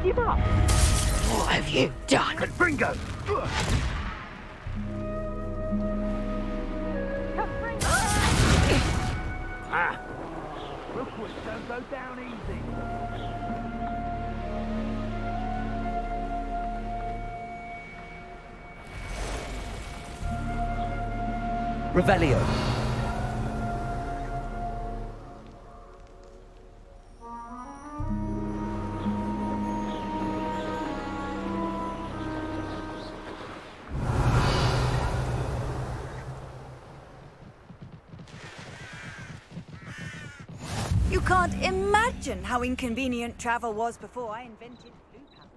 Give up! What have you done? Confringo! Ah! Rookwood don't go down easy. Revelio. You can't imagine how inconvenient travel was before I invented blue powder.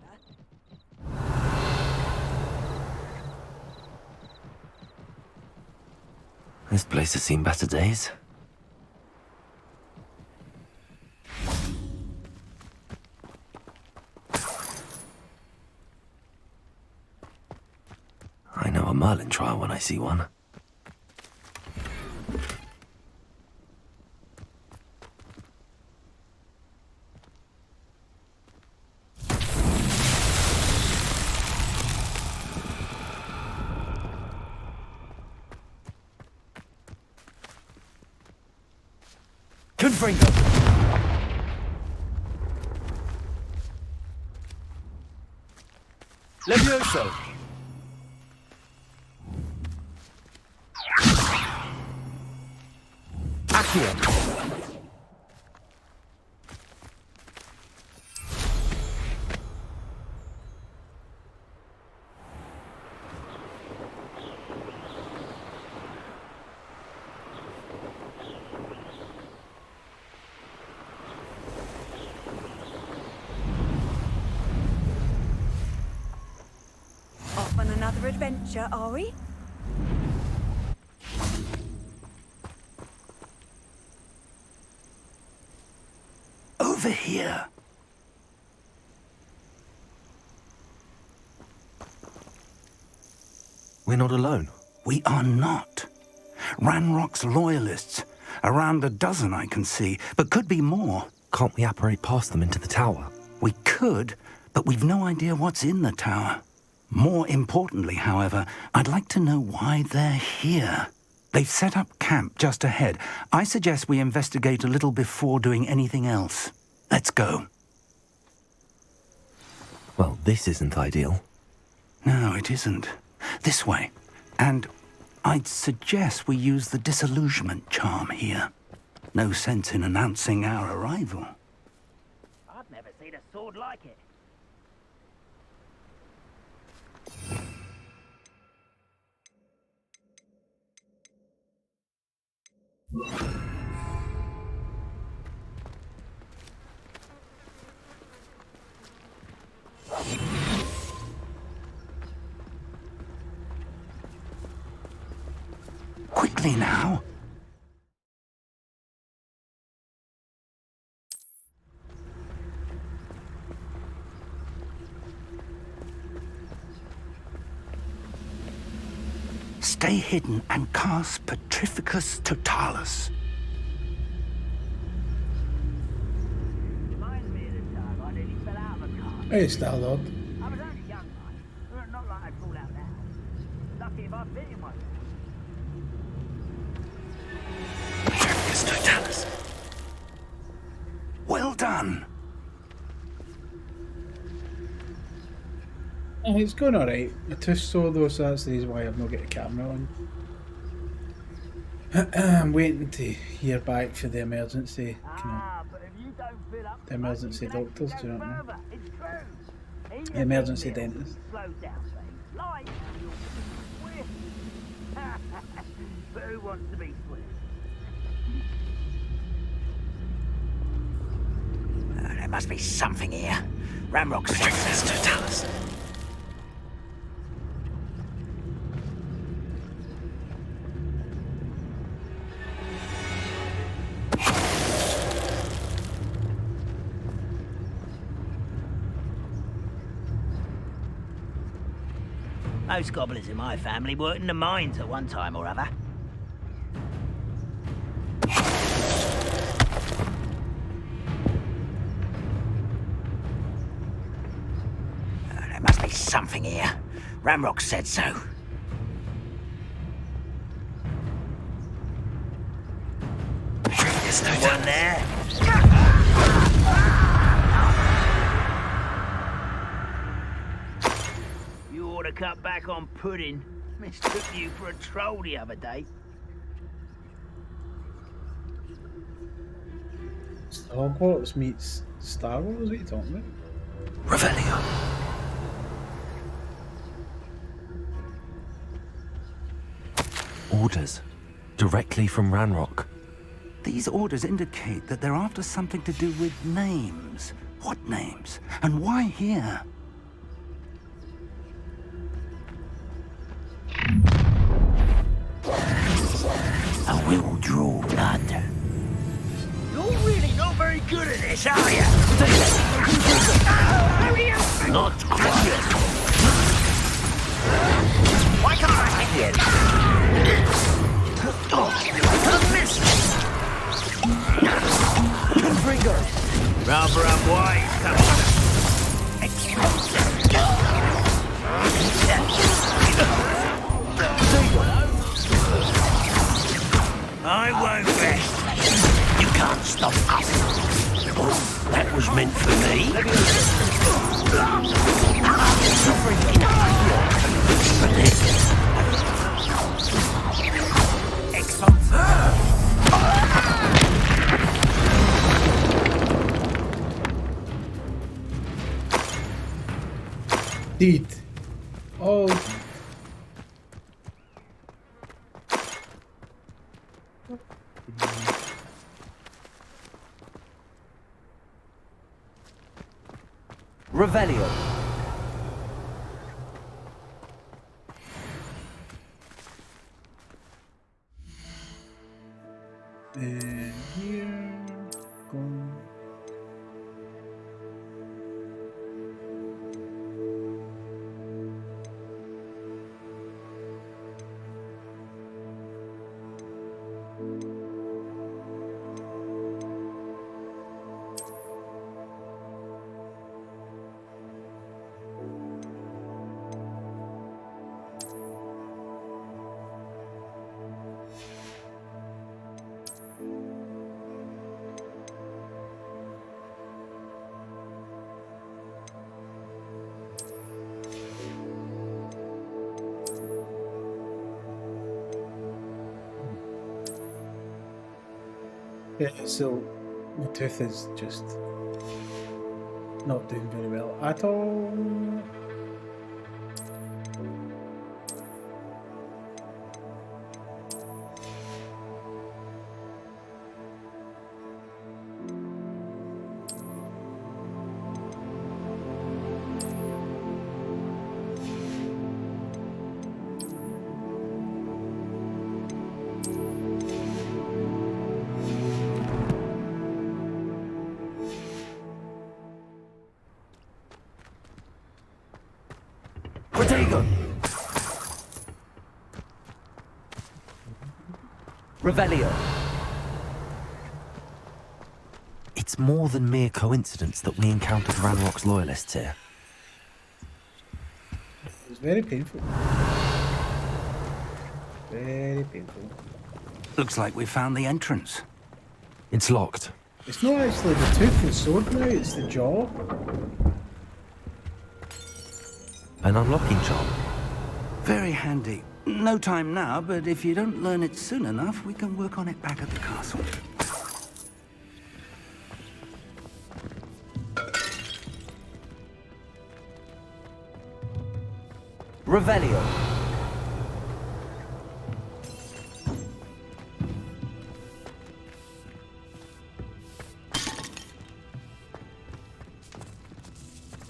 This place has seen better days. I know a Merlin trial when I see one. Confringo! Levioso! Accio! Off on another adventure, are we? Over here. We're not alone. We are not. Ranrock's loyalists. Around a dozen I can see, but could be more. Can't we apparate past them into the tower? We could, but we've no idea what's in the tower. More importantly, however, I'd like to know why they're here. They've set up camp just ahead. I suggest we investigate a little before doing anything else. Let's go. Well, this isn't ideal. No, it isn't. This way. And I'd suggest we use the disillusionment charm here. No sense in announcing our arrival. I've never seen a sword like it. Quickly now. Stay hidden and cast Petrificus Totalis. Reminds me of the time I nearly fell out of a car. Hey, Star-Lord. I was only young, like. Not like I'd fall out now. Lucky if I'd been in one. Petrificus Totalis. Well done. It's going alright. My tooth's sore though, so that's the reason why I've not got the camera on. I'm waiting to hear back for the emergency, But if you don't fill up, the emergency doctors, do you know what I mean? further. It's true. Eat The a emergency big meal. dentist. Slow down, please. Light and you'll be swift. But who wants to be swift? There must be something here. Ramrock said so. To tell us. Most gobblers in my family worked in the mines at one time or other. There must be something here. Ramrock said so. There's no one there. You ought to cut back on pudding. Mistook you for a troll the other day. Hogwarts meets Star Wars, what are you talking about? Revelio. Orders. Directly from Ranrock. These orders indicate that they're after something to do with names. What names? And why here? I will draw blood. You're really not very good at this, are you? Not quite. Why can't I hear it? Rather unwise, come on. I won't rest. You can't stop us. Oh, that was meant for me. Dude. Oh. Revelio. Here. Go. Yeah, so my tooth is just not doing very well at all. Revelio. It's more than mere coincidence that we encountered Ranrock's loyalists here. It was very painful. Very painful. Looks like we found the entrance. It's locked. It's not actually the tooth and sword now, it's the jaw. An unlocking charm. Very handy. No time now, but if you don't learn it soon enough, we can work on it back at the castle. Revelio.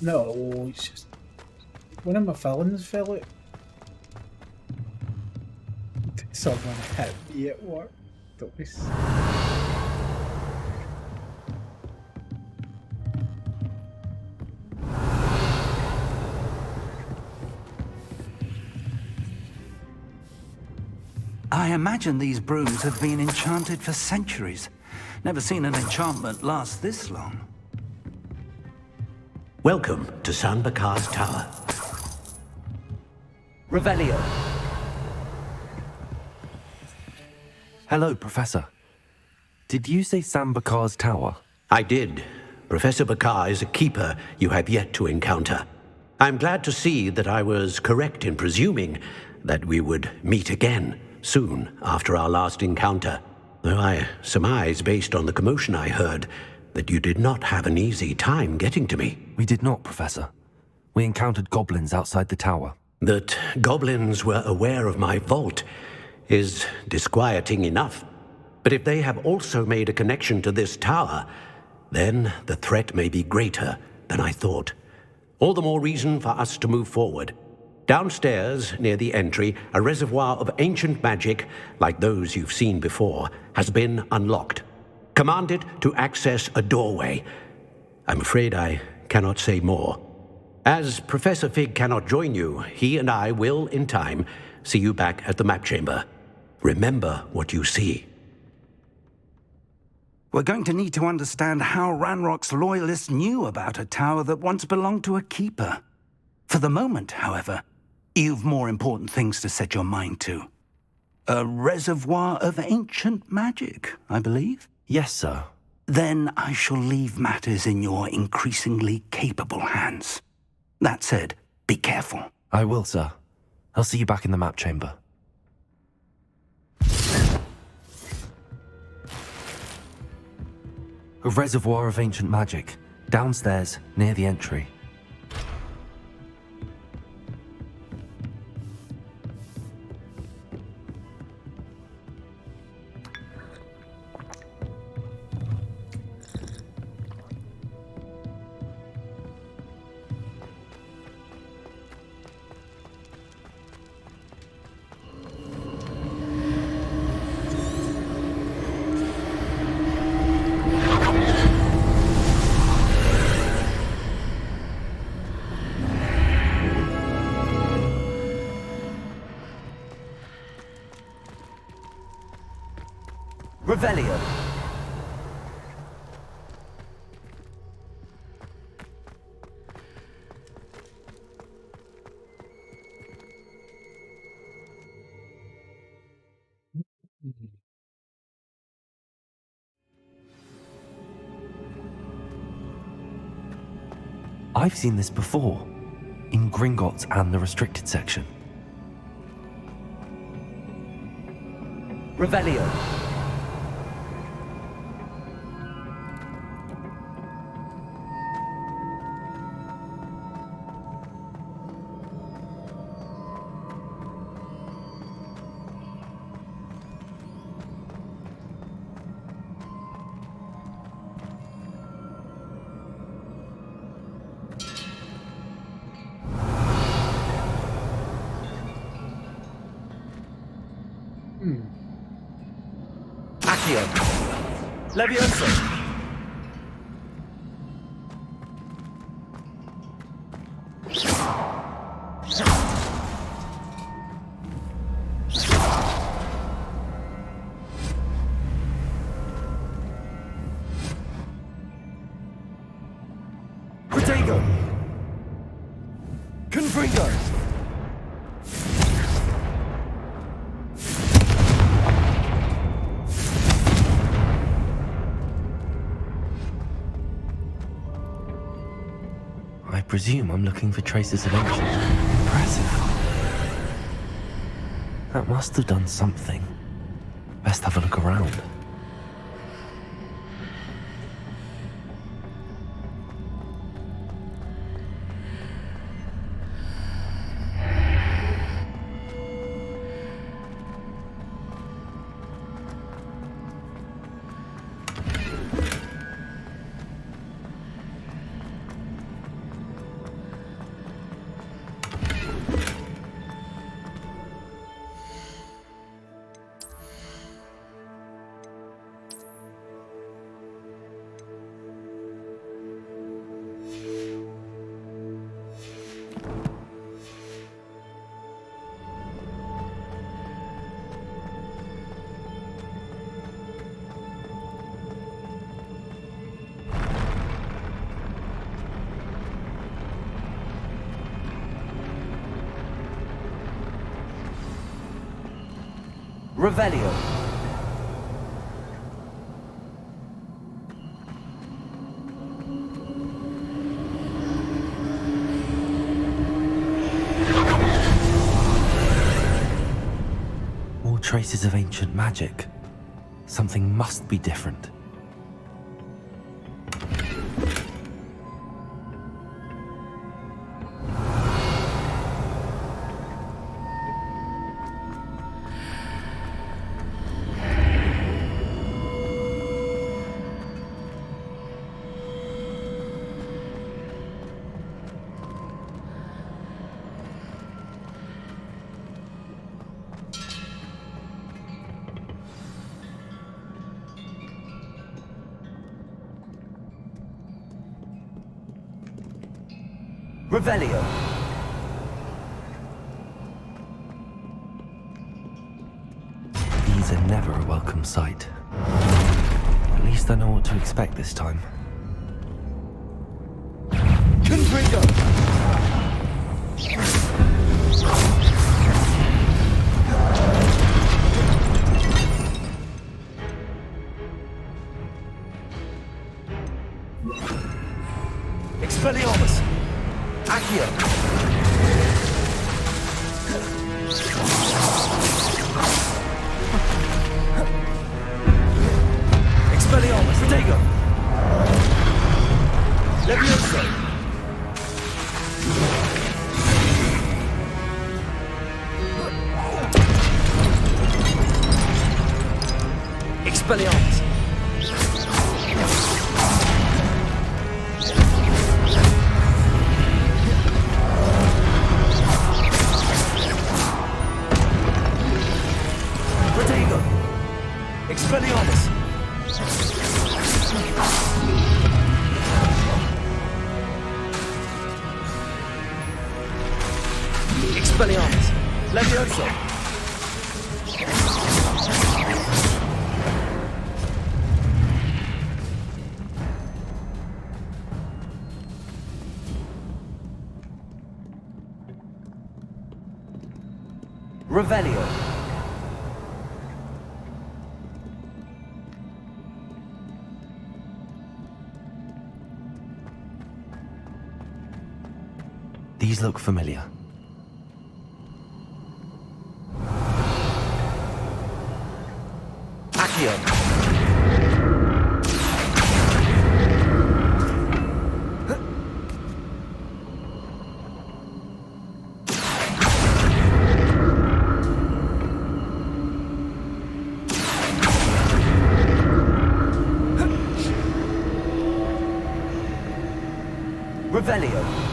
No, it's just one of my felons fell out. Someone hit me at work. Don't be I imagine these brooms have been enchanted for centuries. Never seen an enchantment last this long. Welcome to San Bakar's Tower. Revelio. Hello, Professor. Did you say San Bakar's Tower? I did. Professor Bakar is a keeper you have yet to encounter. I'm glad to see that I was correct in presuming that we would meet again soon after our last encounter, though I surmise, based on the commotion I heard, that you did not have an easy time getting to me. We did not, Professor. We encountered goblins outside the tower. That goblins were aware of my vault is disquieting enough. But if they have also made a connection to this tower, then the threat may be greater than I thought. All the more reason for us to move forward. Downstairs, near the entry, a reservoir of ancient magic, like those you've seen before, has been unlocked. Command it to access a doorway. I'm afraid I cannot say more. As Professor Fig cannot join you, he and I will, in time, see you back at the map chamber. Remember what you see. We're going to need to understand how Ranrock's loyalists knew about a tower that once belonged to a keeper. For the moment, however, you've more important things to set your mind to. A reservoir of ancient magic, I believe? Yes, sir. Then I shall leave matters in your increasingly capable hands. That said, be careful. I will, sir. I'll see you back in the map chamber. A reservoir of ancient magic, downstairs, near the entry. Revelio. I've seen this before, in Gringotts and the restricted section. Revelio. Accio. Leviosa. Protego. Confringo. presume I'm looking for traces of ancient. Impressive. That must have done something. Best have a look around. Revelio. More traces of ancient magic. Something must be different. Revelio. These are never a welcome sight. At least I know what to expect this time. Contrigo. Expelliarmus. Accio. Expelliarmus. Protego. Levioso. Expelliarmus. Protego. Expelliarmus. Expelliarmus. Levioso. Revelio. These look familiar. Accio. Revelio.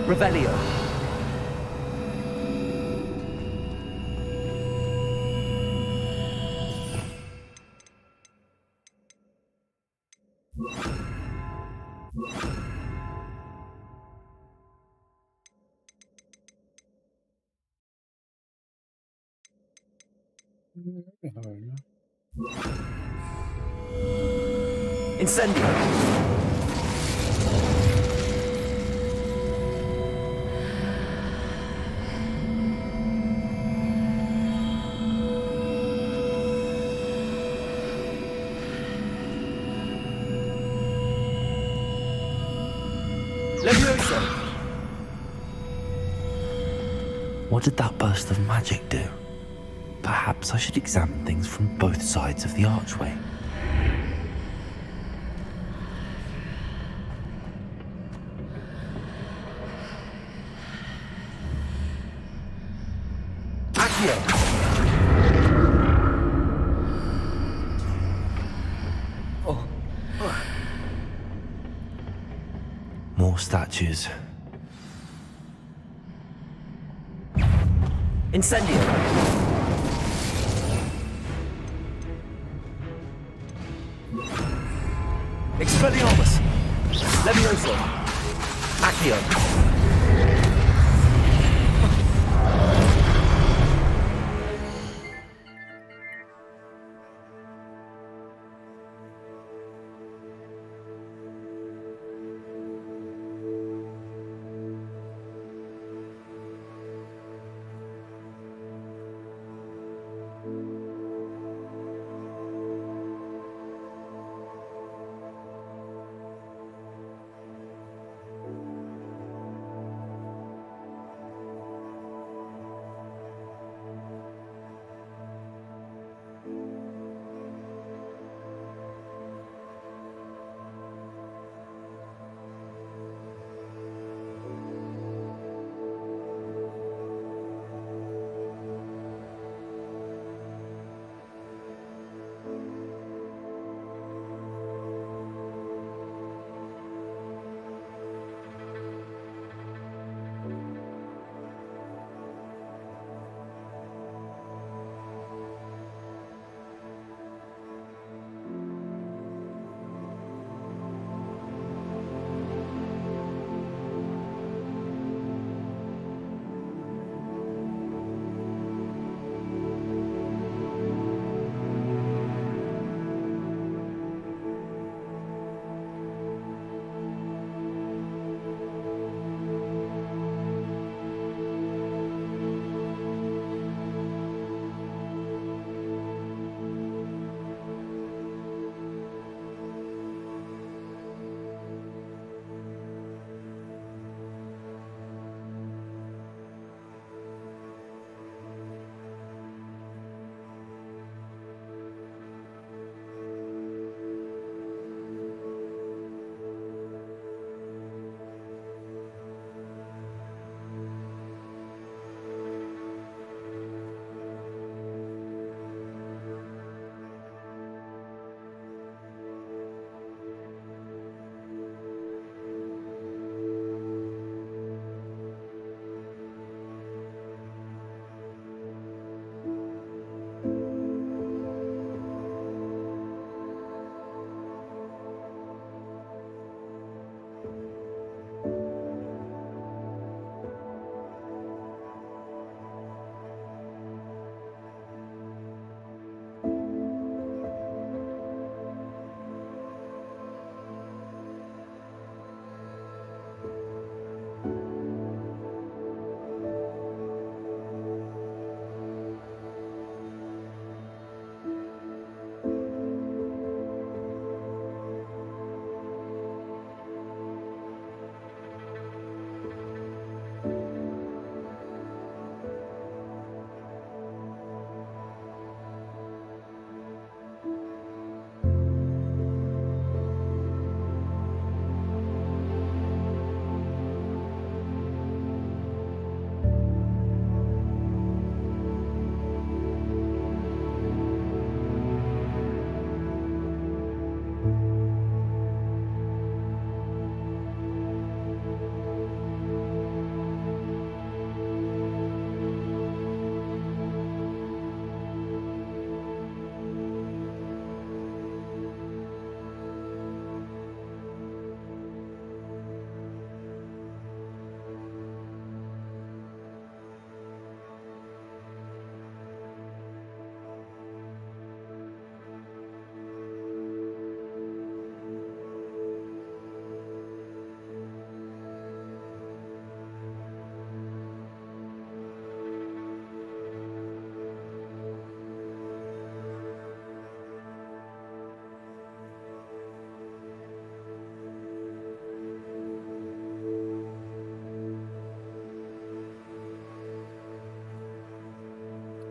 Revelio. Incendio. Levioso. What did that burst of magic do? Perhaps I should examine things from both sides of the archway. Accio. More statues. Incendio. Expelliarmus. Levioso. Accio.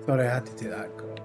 Thought I had to take that call.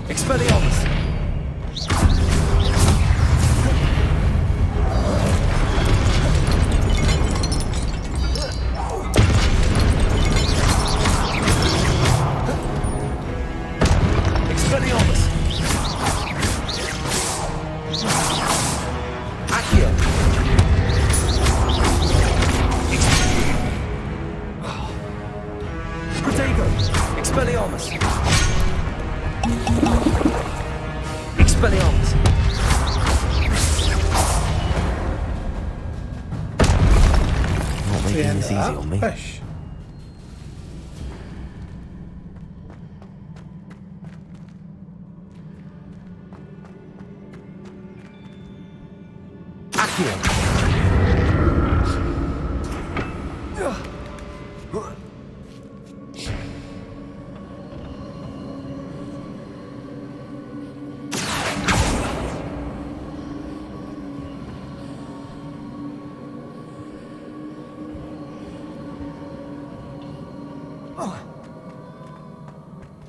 Expelliarmus! Expelliarmus! Accio! Protego! Expelliarmus! Expelliarmus! Not The making end this of easy that on me. push. Accio!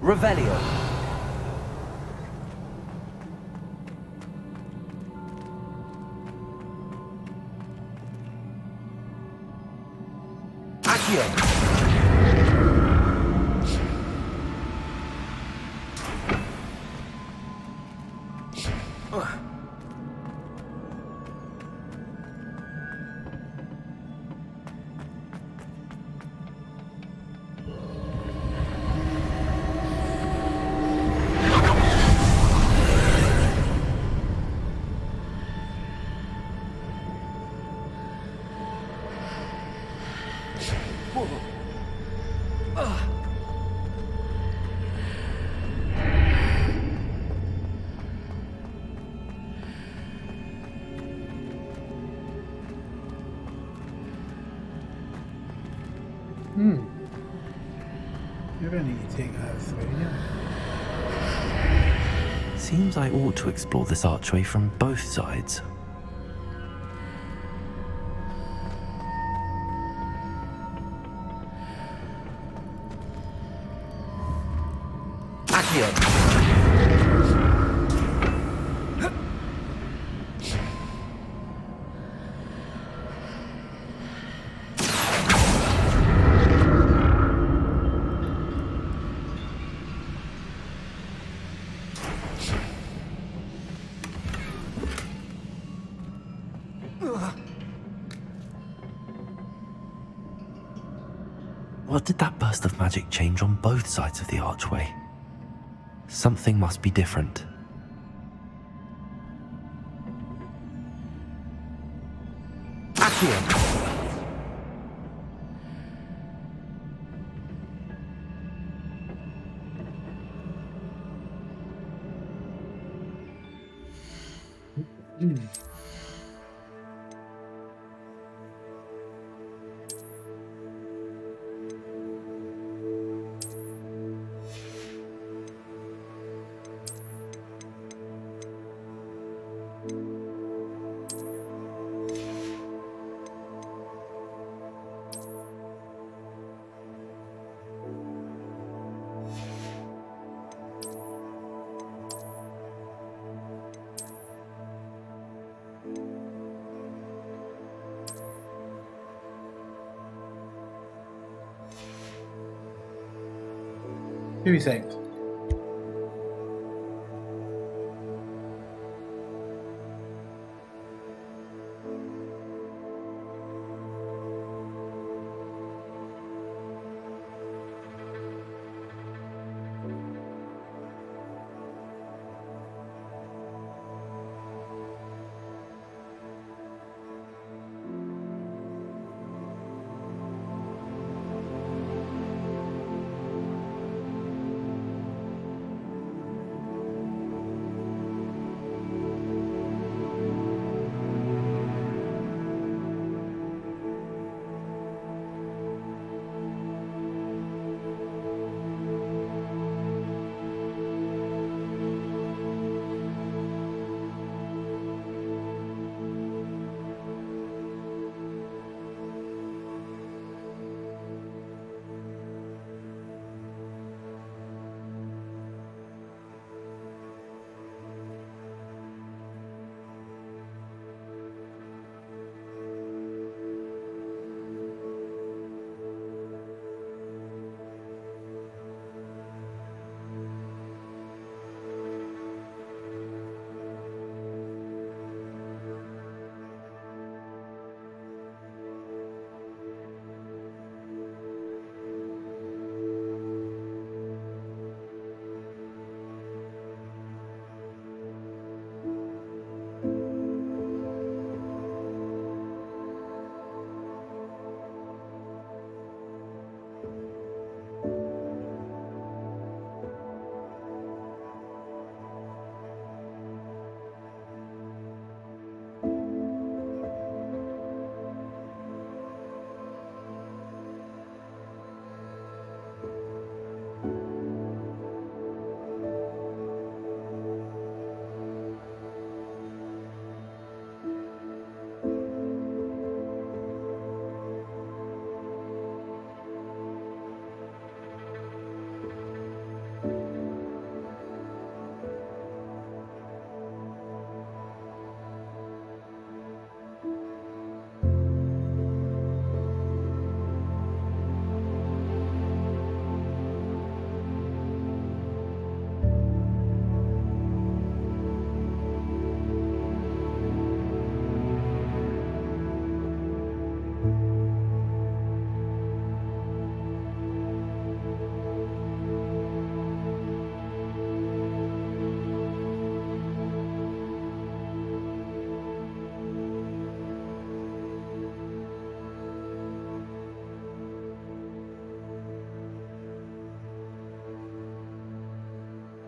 Revelio! Accio! Maybe I need to take that through, yeah. Seems I ought to explore this archway from both sides. Accio! What did that burst of magic change on both sides of the archway? Something must be different. Accio! Who do you think?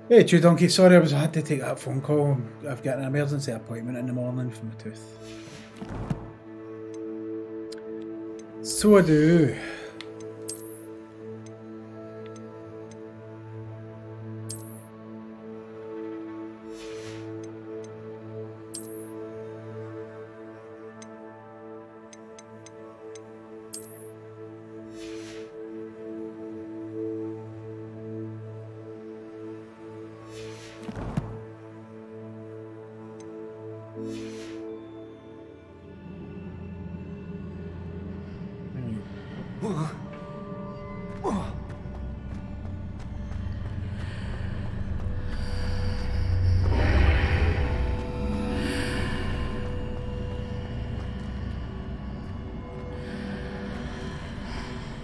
Hey, Chew Donkey, sorry I had to take that phone call. I've got an emergency appointment in the morning for my tooth. So I do.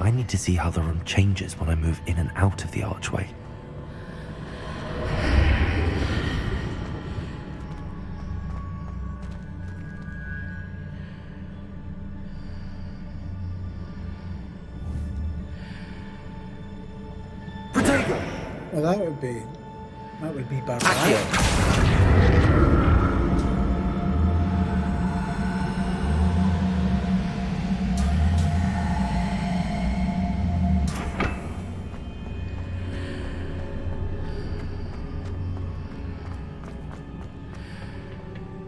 I need to see how the room changes when I move in and out of the archway. Well, that would be bad.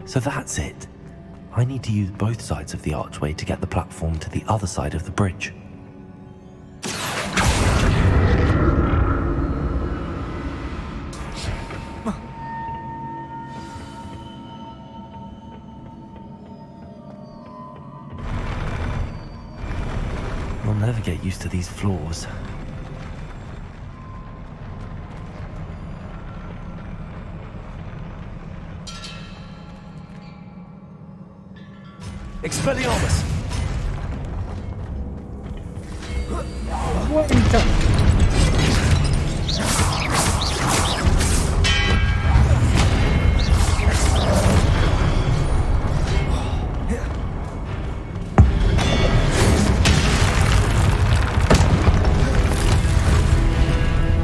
So that's it. I need to use both sides of the archway to get the platform to the other side of the bridge. I'll never get used to these floors. Expelliarmus! What in the...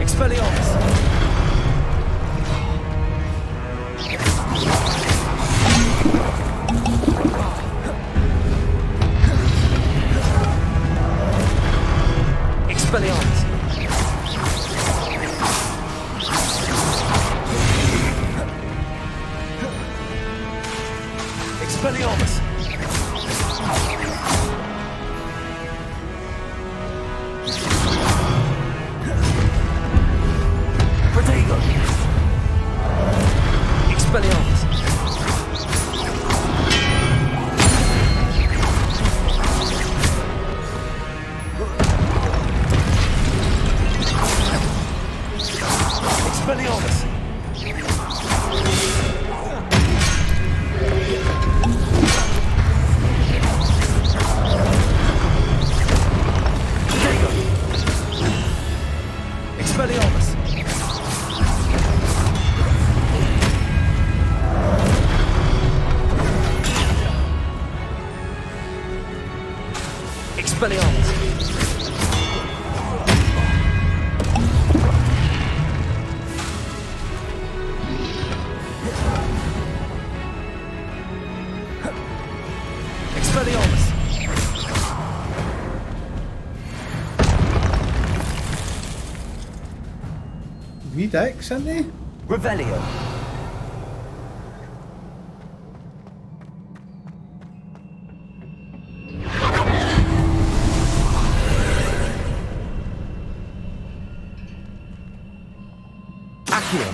Expelliarmus! Expelliarmus! Expelliarmus! Protego! Expelliarmus! Expelliarmus! Protego! Expelliarmus! Expelliarmus! Expelliarmus! Redux, aren't they? Revelio! Accio!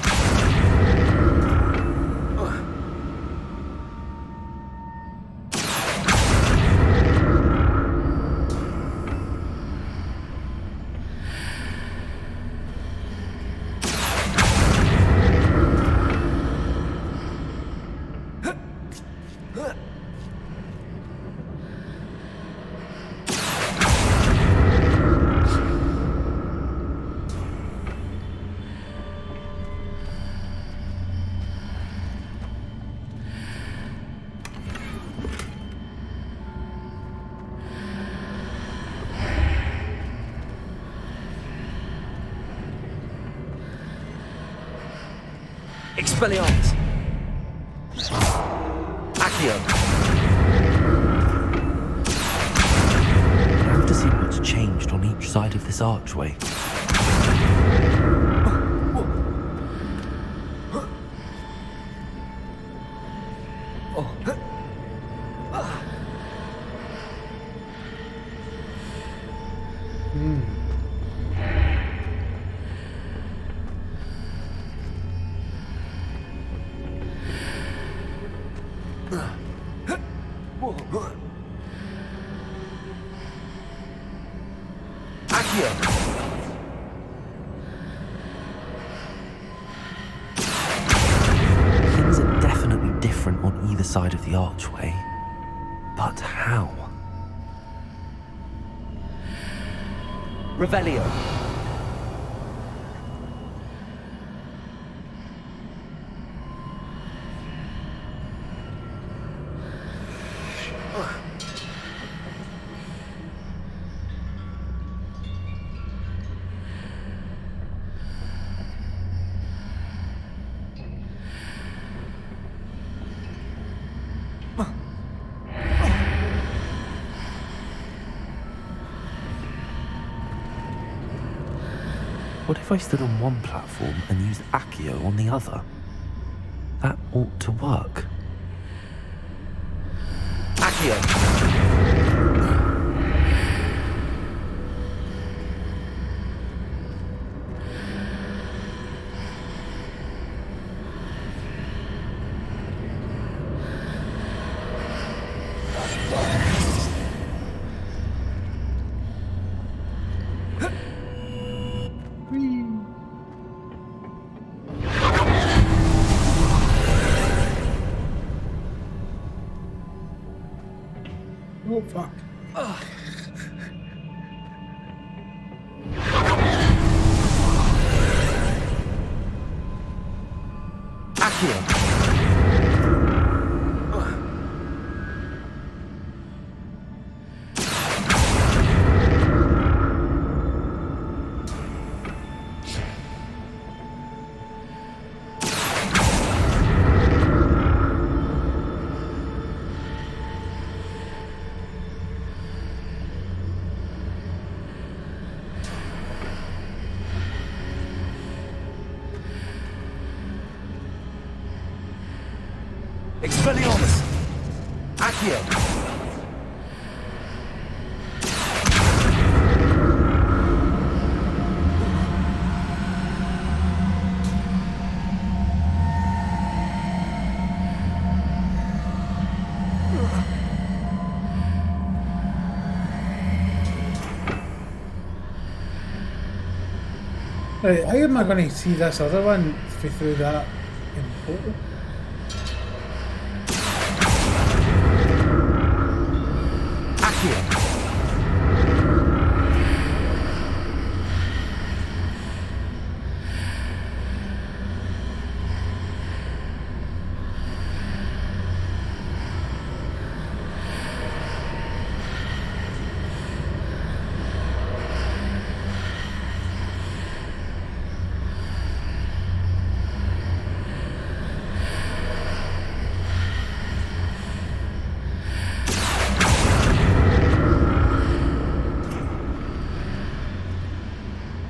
Expelliarmus! Accio! I have to see what's changed on each side of this archway. Accio! Things are definitely different on either side of the archway. But how? Revelio! What if I stood on one platform and used Accio on the other? That ought to work. Accio! Oh, fuck. Accio. Expelliarmus! Accio! Right, how am I going to see this other one through that in portal? Accio!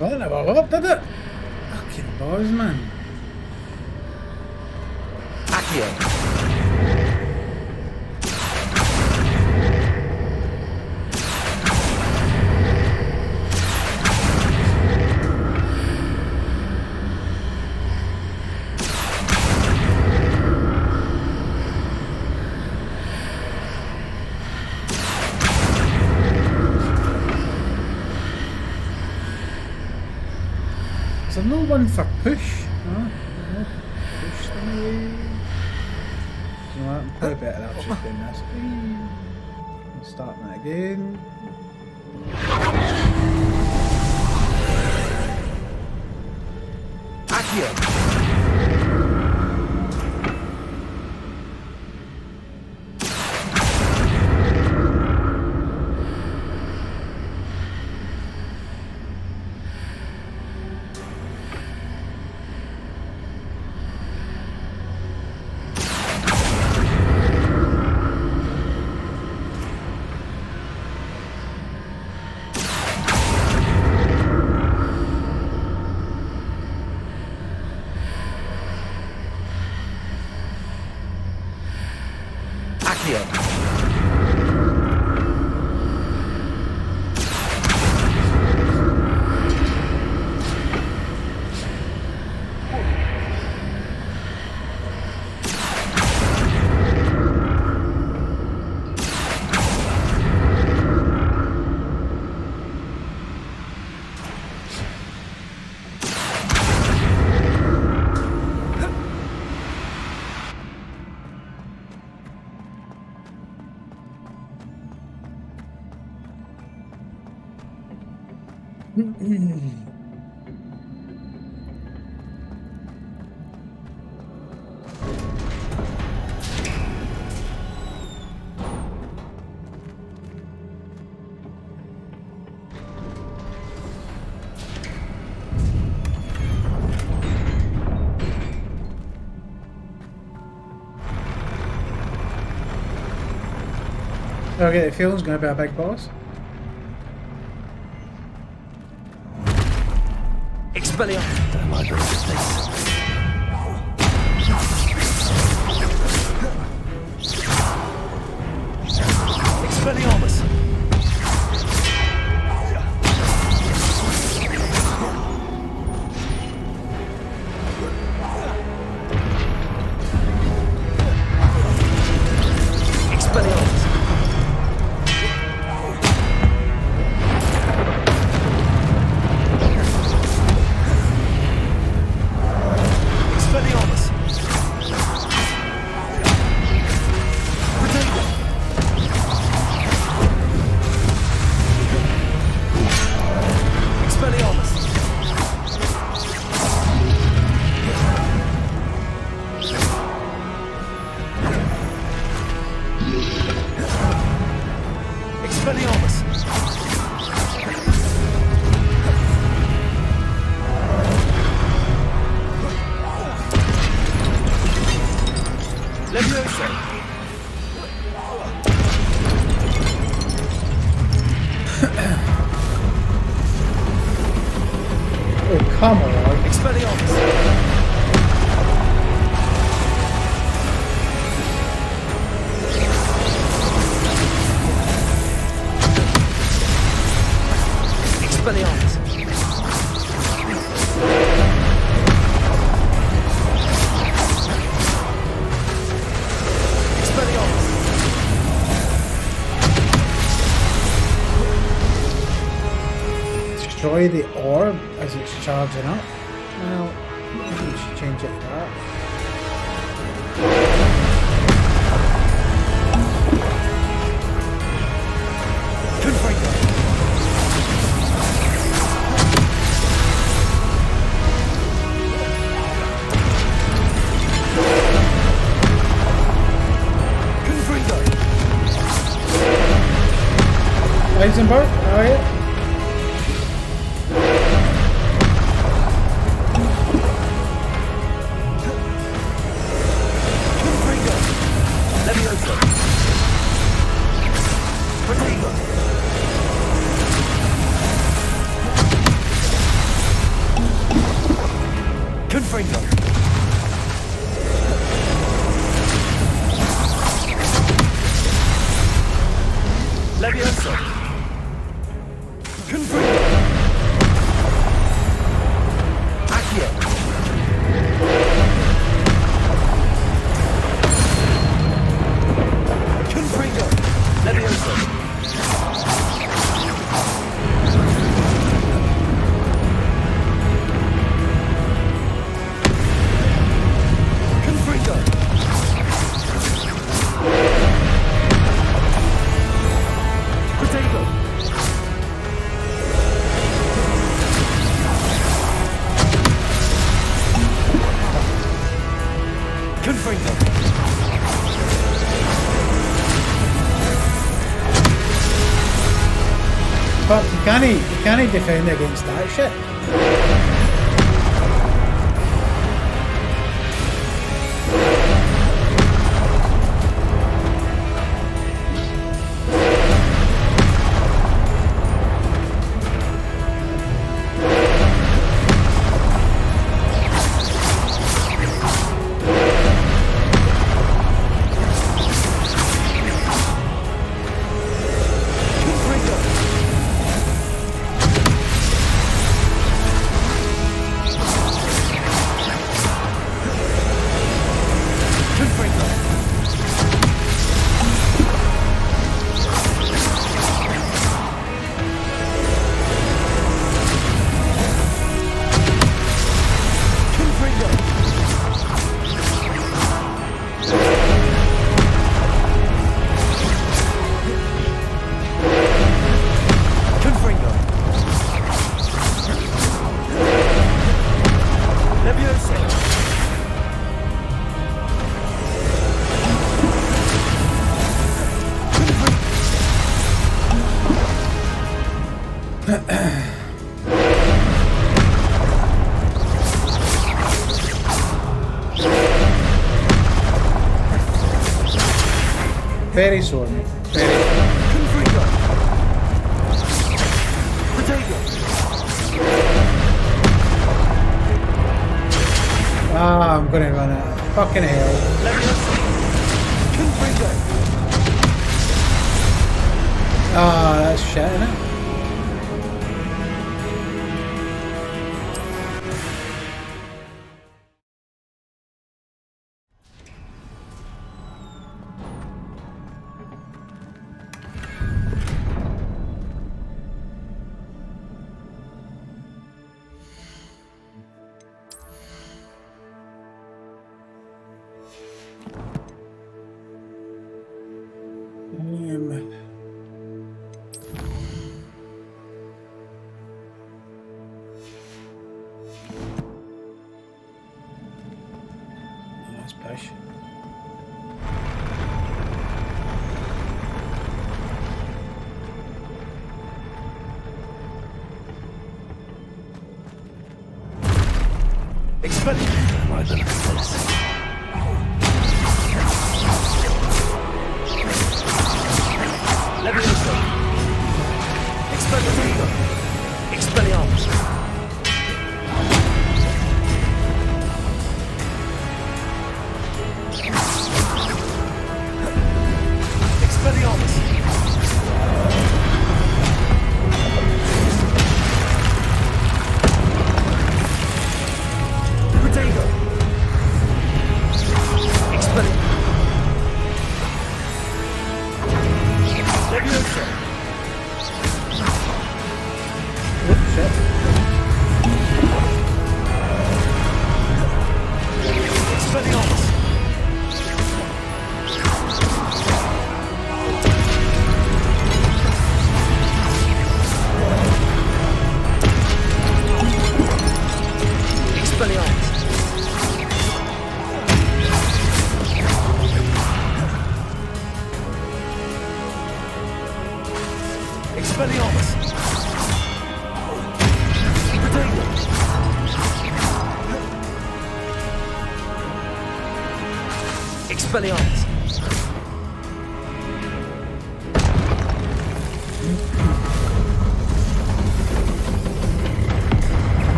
Well, it never worked, did it? Fucking balls, man. Accio! Is there no one for push? No, no push anyway. You know what? I'm probably better off just doing this. And starting that again. Accio! Accio! Okay, the feeling's going to be a big boss. Expelliarmus! Damn, I got this place. Expelliarmus! Expelliarmus! destroy the orb as it's charging up. Well, maybe we should change it to that. Eisenberg, how are you? But you can't defend against that shit. Very sorry. Ah, I'm gonna run out. Fucking hell. Ah, that's shit, isn't it? That's push. Right, then, close. Expelliarmus.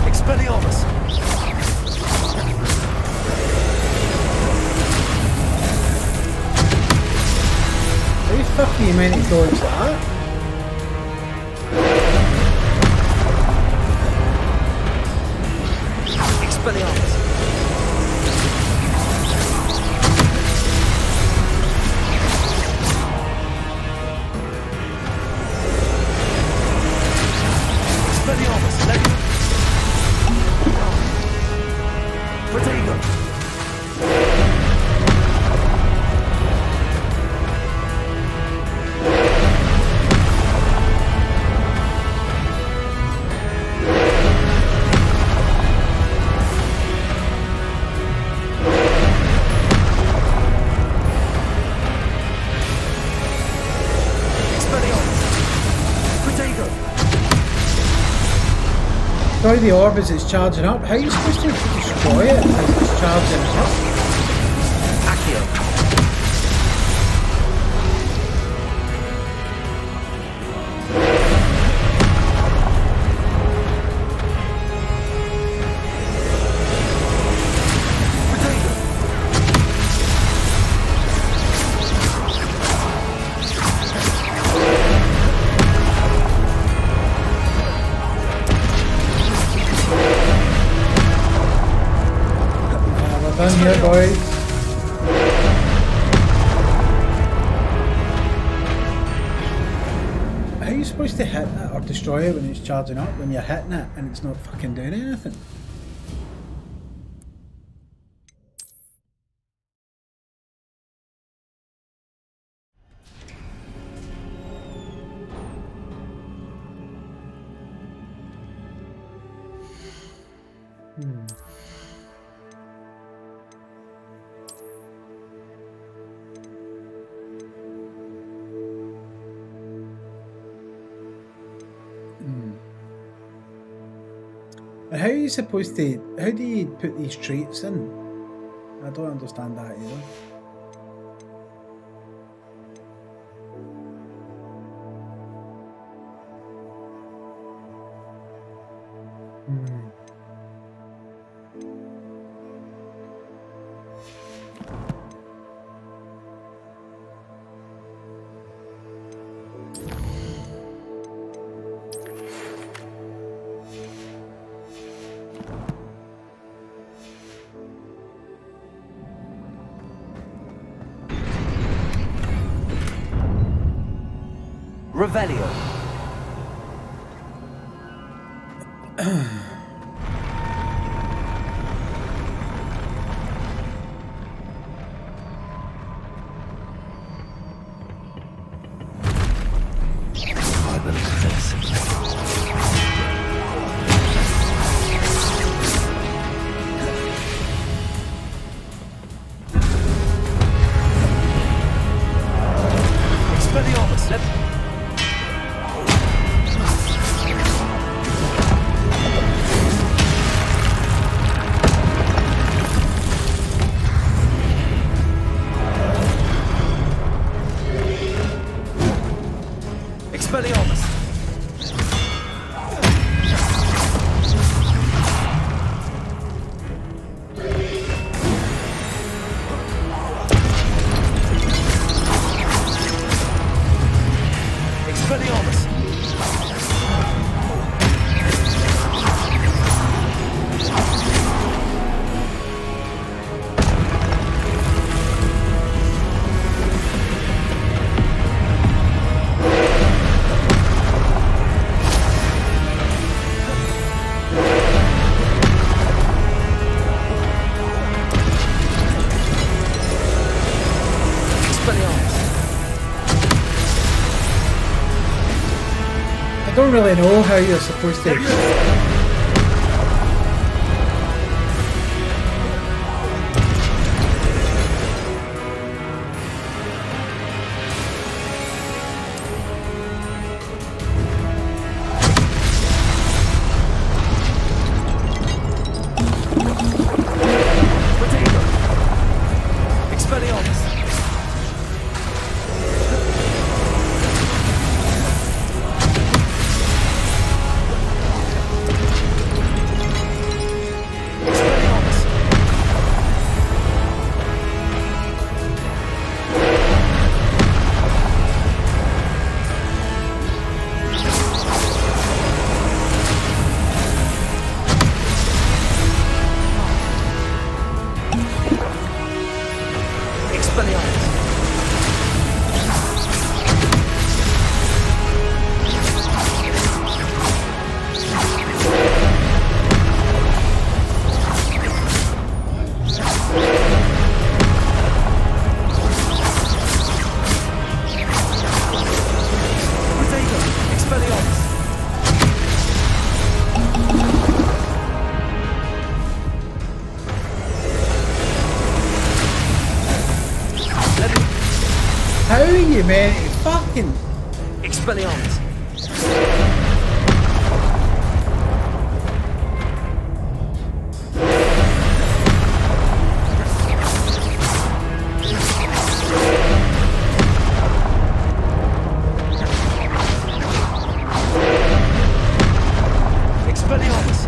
Expelliarmus. How fucking you meant to dodge that? Expelliarmus. Expelliarmus. Protego. Destroy the orb as it's charging up. How are you supposed to destroy it as it's charging up? Accio. Done here, boys. How are you supposed to hit it or destroy it when it's charging up, when you're hitting it and it's not fucking doing anything? And how are you supposed to, how do you put these traits in? I don't understand that either. Revelio. By the look of this. Expelliarmus. Expelliarmus. Expelliarmus. I don't really know how you're supposed to. meant to fucking... Expelliarmus. Expelliarmus.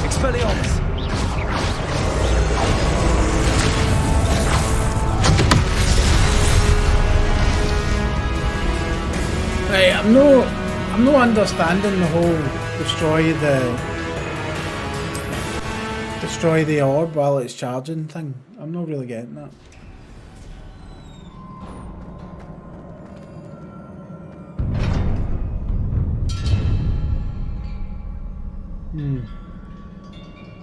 Expelliarmus. Right, I'm no understanding the whole destroy the orb while it's charging thing. I'm not really getting that.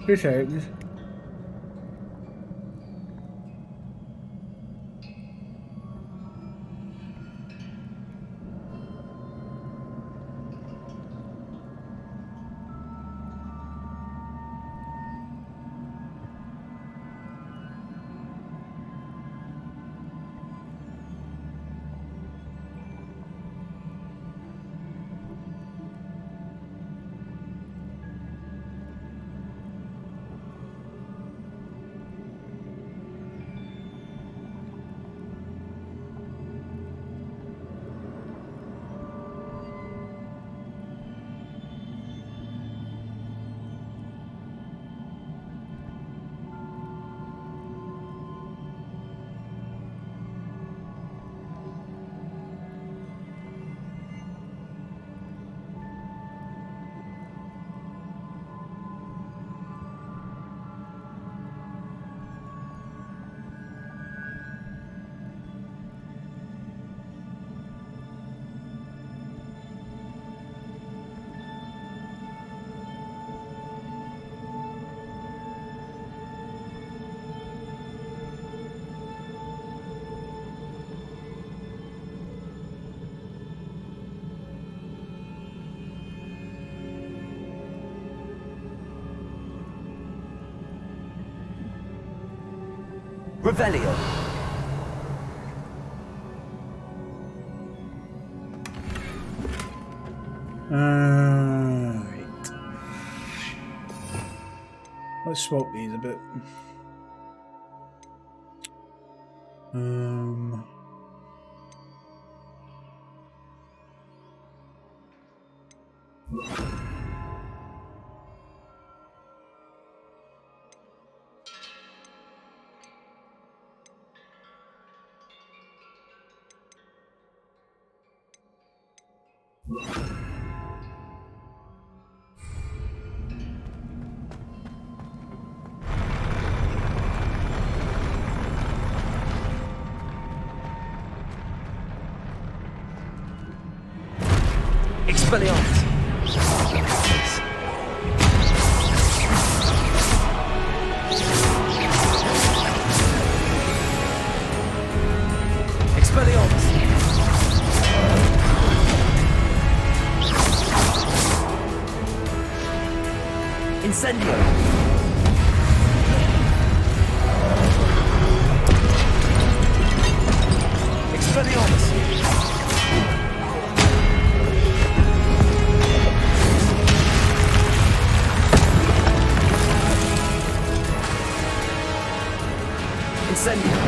Two seconds. Revelio. Right. Let's swap these a bit. Expelliarmus. Expelliarmus. Incendio. Expelliarmus. Incendio.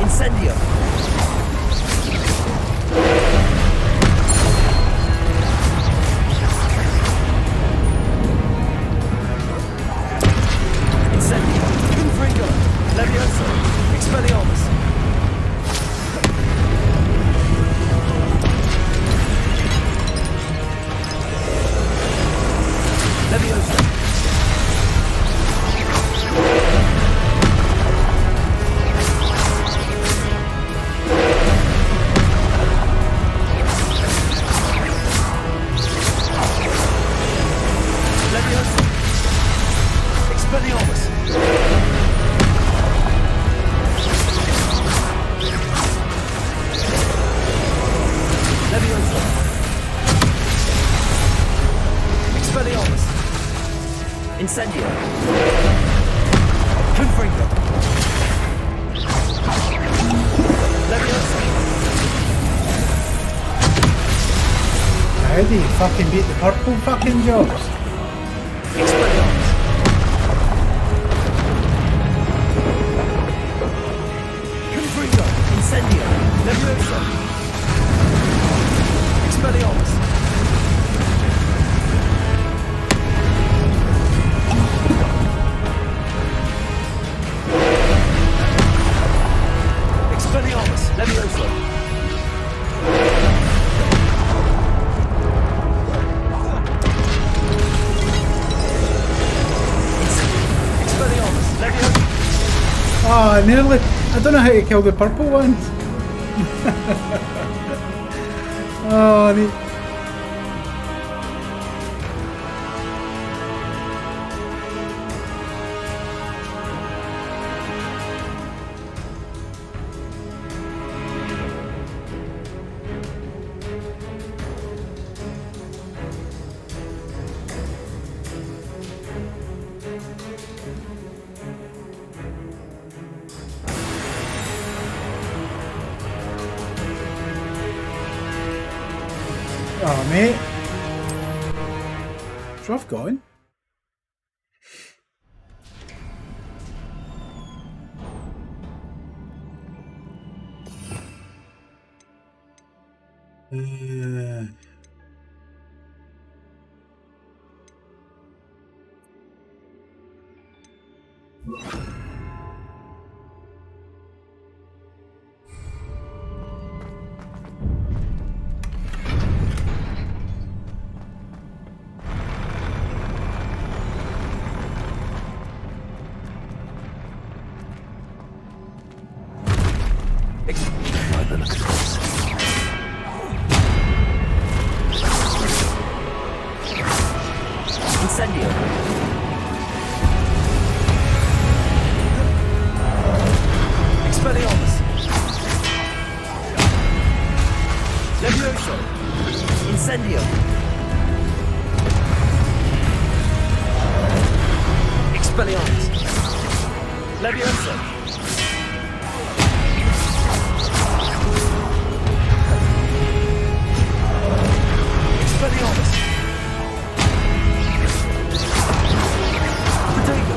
Incendio. Confringo. Leviosa. How do you fucking beat the purple fucking jobs? Expelliarmus. Confringo. Incendio. Leviosa. Expelliarmus. Expelliarmus. Leviosa. Expelliarmus. Leviosa. Oh, nearly. I don't know how to kill the purple ones. Oh, I need... Oh, mate. It's rough going. By the look of this. Incendio. Expelliarmus. Levioso. Incendio. Expelliarmus. Levioso. Expelliarmus. Potato.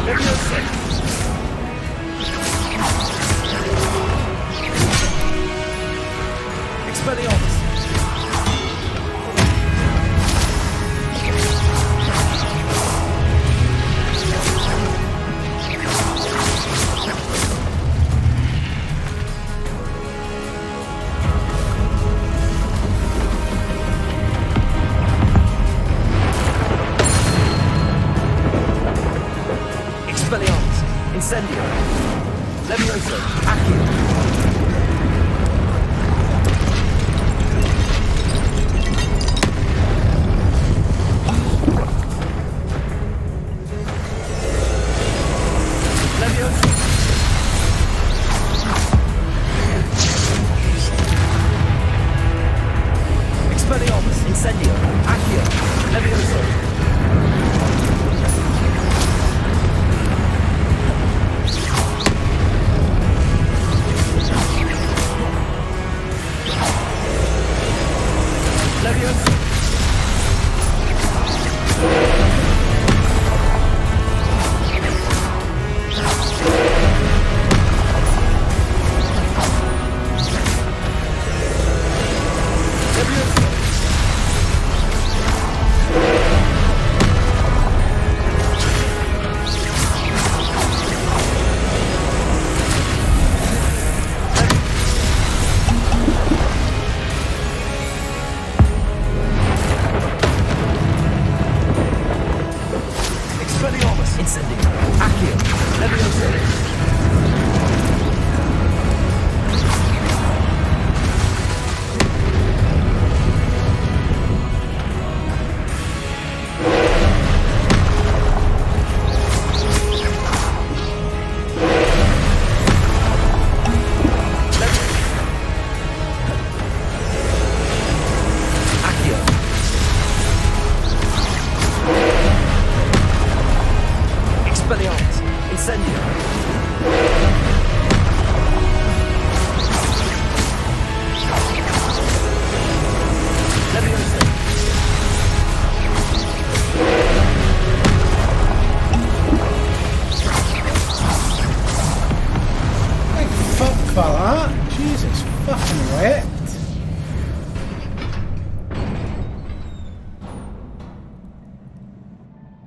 Leviosa. Expelliarmus. Expelliarmus. Incendio. Levioso. Accio. Levioso. Expelliarmus. Incendio. Accio. Levioso. Levioso. Levioso.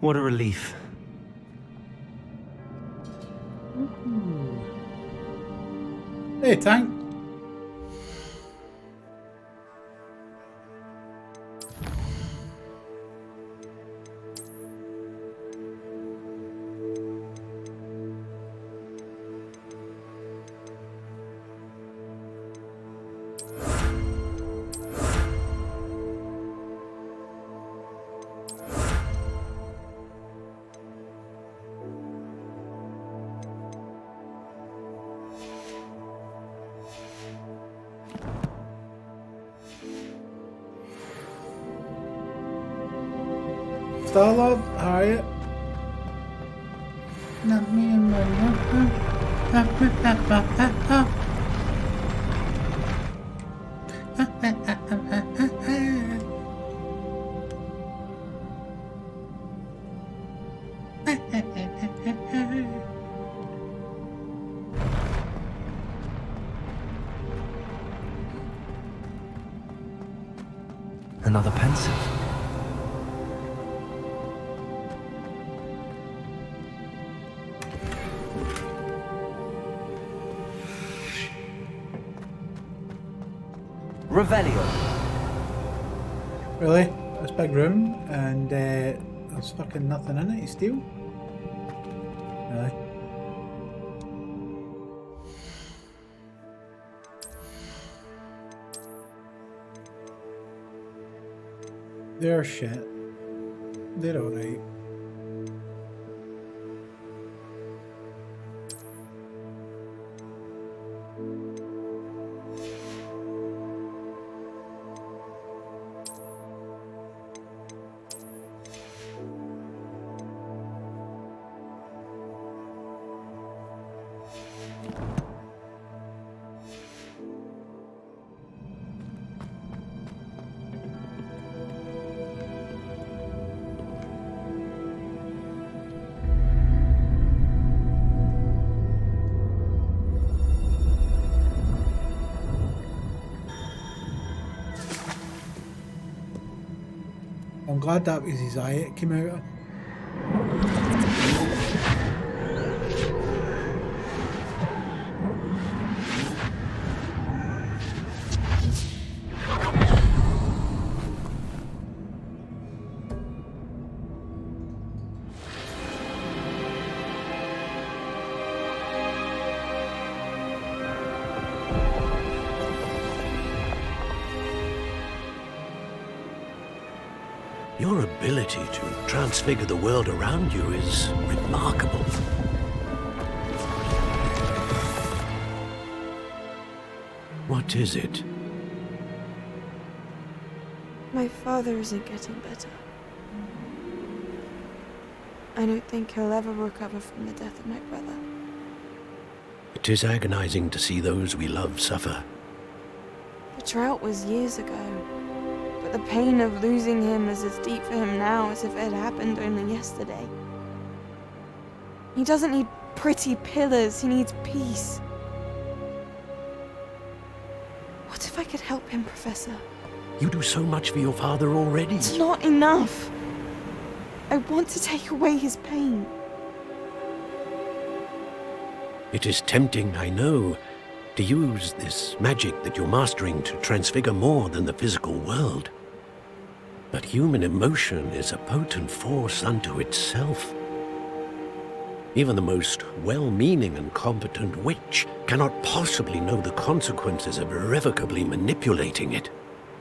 What a relief. Hey, tank. Star-Lord, Harriet. Not me and Another pensive. Revelio. Really? This big room and there's fucking nothing in it, you steal? Really? They're shit. They're alright. I'm glad that was his eye it came out of. Your ability to transfigure the world around you is remarkable. What is it? My father isn't getting better. I don't think he'll ever recover from the death of my brother. It is agonizing to see those we love suffer. The drought was years ago, but the pain of losing him is as deep for him now as if it had happened only yesterday. He doesn't need pretty pillars, he needs peace. What if I could help him, Professor? You do so much for your father already. It's not enough. I want to take away his pain. It is tempting, I know, to use this magic that you're mastering to transfigure more than the physical world. But human emotion is a potent force unto itself. Even the most well-meaning and competent witch cannot possibly know the consequences of irrevocably manipulating it.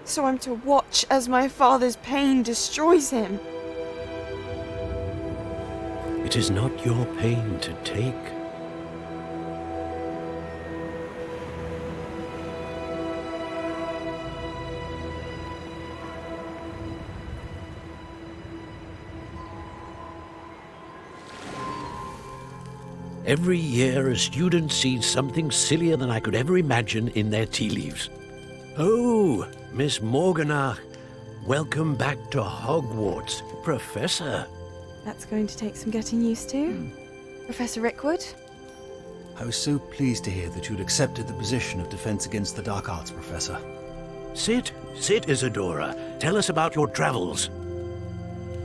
So I'm to watch as my father's pain destroys him. It is not your pain to take. Every year, a student sees something sillier than I could ever imagine in their tea leaves. Oh, Miss Morganach, welcome back to Hogwarts, Professor. That's going to take some getting used to. Professor Rickwood? I was so pleased to hear that you'd accepted the position of Defense Against the Dark Arts, Professor. Sit, Isadora. Tell us about your travels.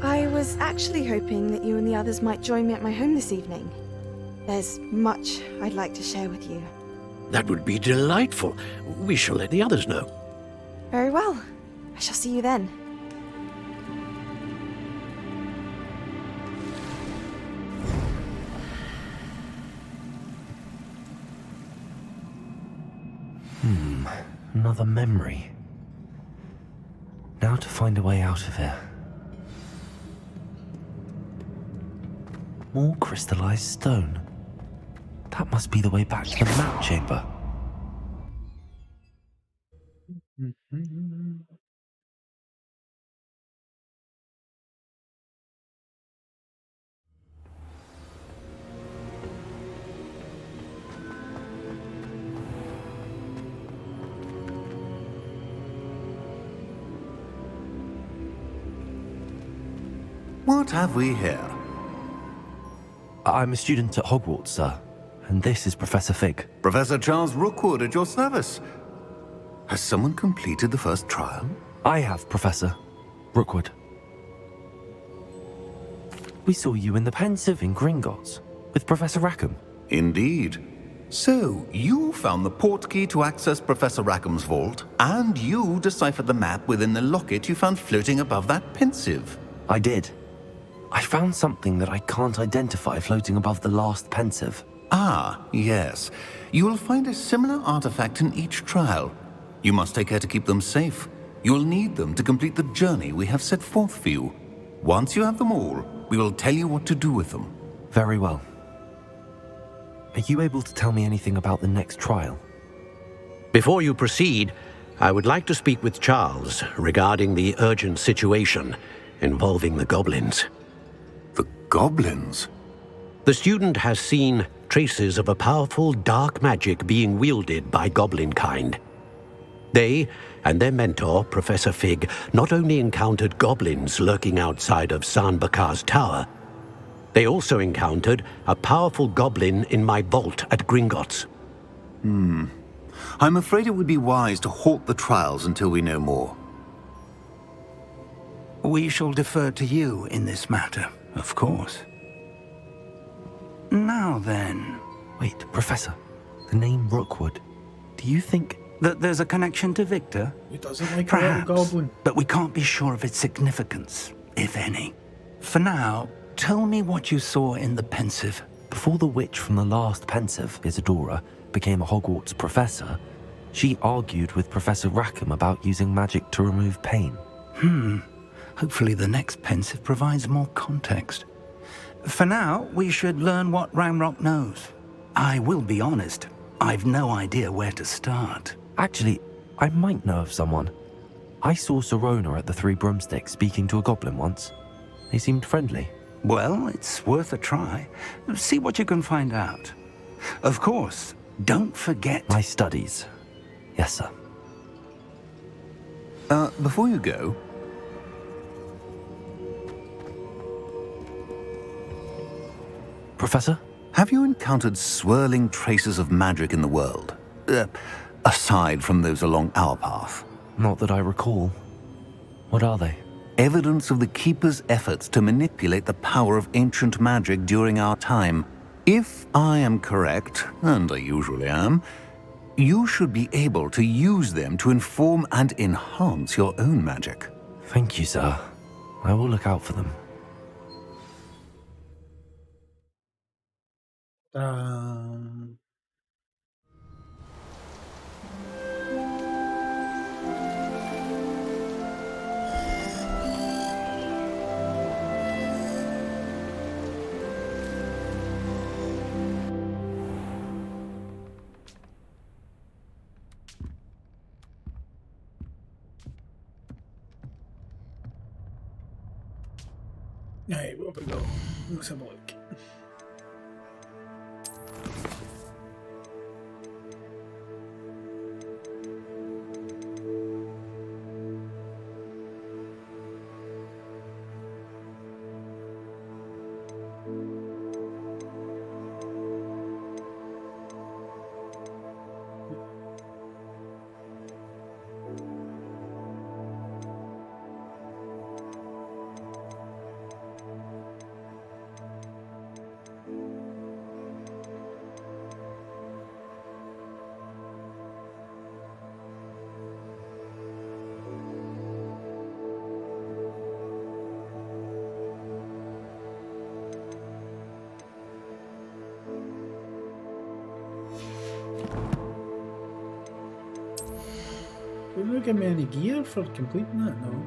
I was actually hoping that you and the others might join me at my home this evening. There's much I'd like to share with you. That would be delightful. We shall let the others know. Very well. I shall see you then. Another memory. Now to find a way out of here. More crystallized stone. That must be the way back to the map chamber. What have we here? I'm a student at Hogwarts, sir. And this is Professor Fig. Professor Charles Rookwood at your service. Has someone completed the first trial? I have, Professor Rookwood. We saw you in the Pensive in Gringotts with Professor Rackham. Indeed. So, you found the portkey to access Professor Rackham's vault, and you deciphered the map within the locket you found floating above that Pensive. I did. I found something that I can't identify floating above the last Pensive. Ah, yes. You will find a similar artifact in each trial. You must take care to keep them safe. You'll need them to complete the journey we have set forth for you. Once you have them all, we will tell you what to do with them. Very well. Are you able to tell me anything about the next trial? Before you proceed, I would like to speak with Charles regarding the urgent situation involving the goblins. The goblins? The student has seen traces of a powerful dark magic being wielded by goblin kind. They and their mentor, Professor Fig, not only encountered goblins lurking outside of San Bakar's tower, they also encountered a powerful goblin in my vault at Gringotts. I'm afraid it would be wise to halt the trials until we know more. We shall defer to you in this matter, of course. Now then, Wait, Professor. The name Rookwood. Do you think... that there's a connection to Victor? He doesn't like a Perhaps, little goblin. but we can't be sure of its significance, if any. For now, tell me what you saw in the Pensive. Before the witch from the last Pensive, Isadora, became a Hogwarts professor, she argued with Professor Rackham about using magic to remove pain. Hopefully the next Pensive provides more context. For now, we should learn what Ranrock knows. I will be honest, I've no idea where to start. Actually, I might know of someone. I saw Serona at the Three Broomsticks speaking to a goblin once. They seemed friendly. Well, it's worth a try. See what you can find out. Of course, don't forget... My studies. Yes, sir. Before you go, Professor? have you encountered swirling traces of magic in the world? Aside from those along our path. Not that I recall. What are they? Evidence of the Keeper's efforts to manipulate the power of ancient magic during our time. If I am correct, and I usually am, you should be able to use them to inform and enhance your own magic. Thank you, sir. I will look out for them. Right, what have we got? Let's have a look. Will it give me any gear for completing that? No.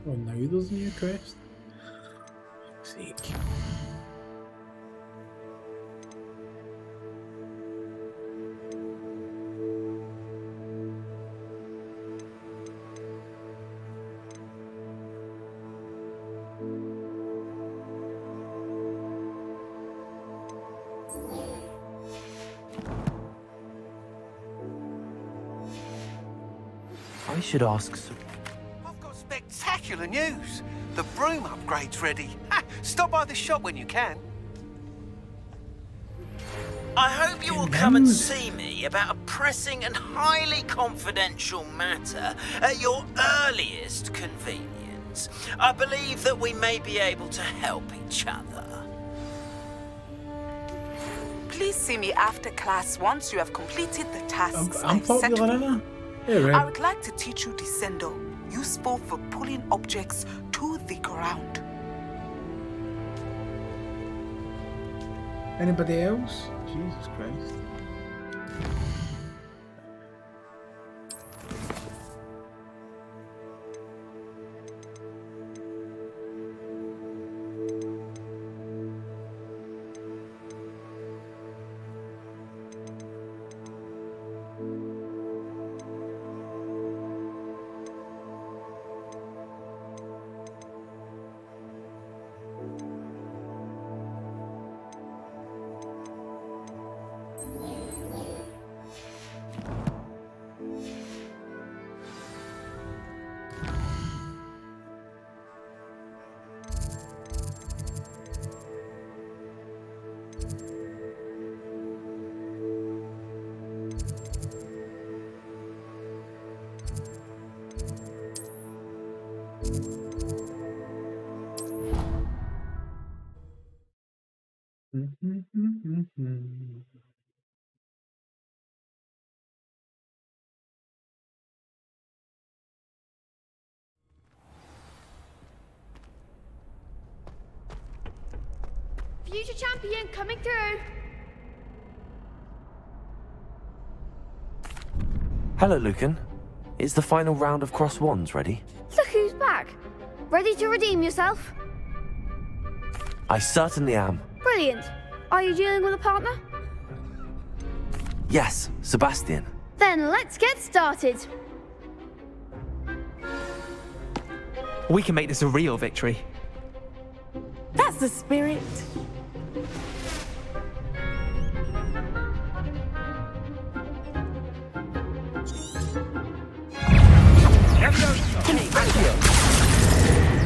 Oh, now there's a new quest. For fuck's sake. I should ask. I've got spectacular news. The broom upgrade's ready. Ha! Stop by the shop when you can. I hope you will come and see me about a pressing and highly confidential matter at your earliest convenience. I believe that we may be able to help each other. Please see me after class once you have completed the tasks I'm I've set popular, for ain't you. I? Yeah, I right. would like to teach you Descendo, useful for pulling objects to the ground. Anybody else? Jesus Christ. Future champion coming through. Hello, Lucan. Is the final round of Cross Wands ready? Look who's back. Ready to redeem yourself? I certainly am. Brilliant. Are you dealing with a partner? Yes, Sebastian. Then let's get started. We can make this a real victory. That's the spirit.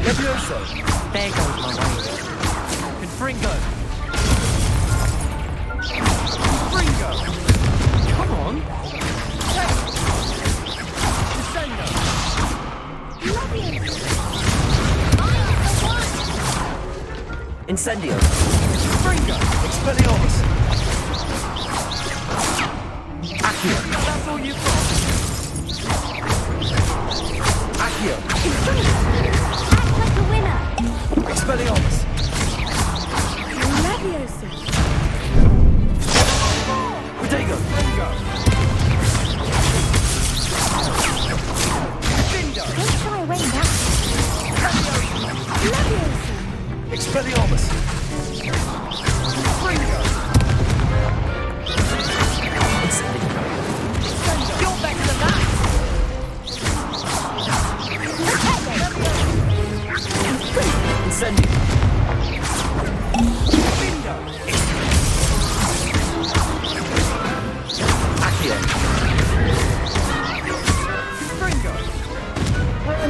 Levioso. There goes my way. Confringo. Confringo. Come on. Descendo. Incendio. Confringo. Expelliarmus. Accio. That's all you've got. Accio. Act like a winner. Expelliarmus. Leviosa. Protego. Don't shy away now. Leviosa. Expelliarmus. You're better than that! Incendio. Accio.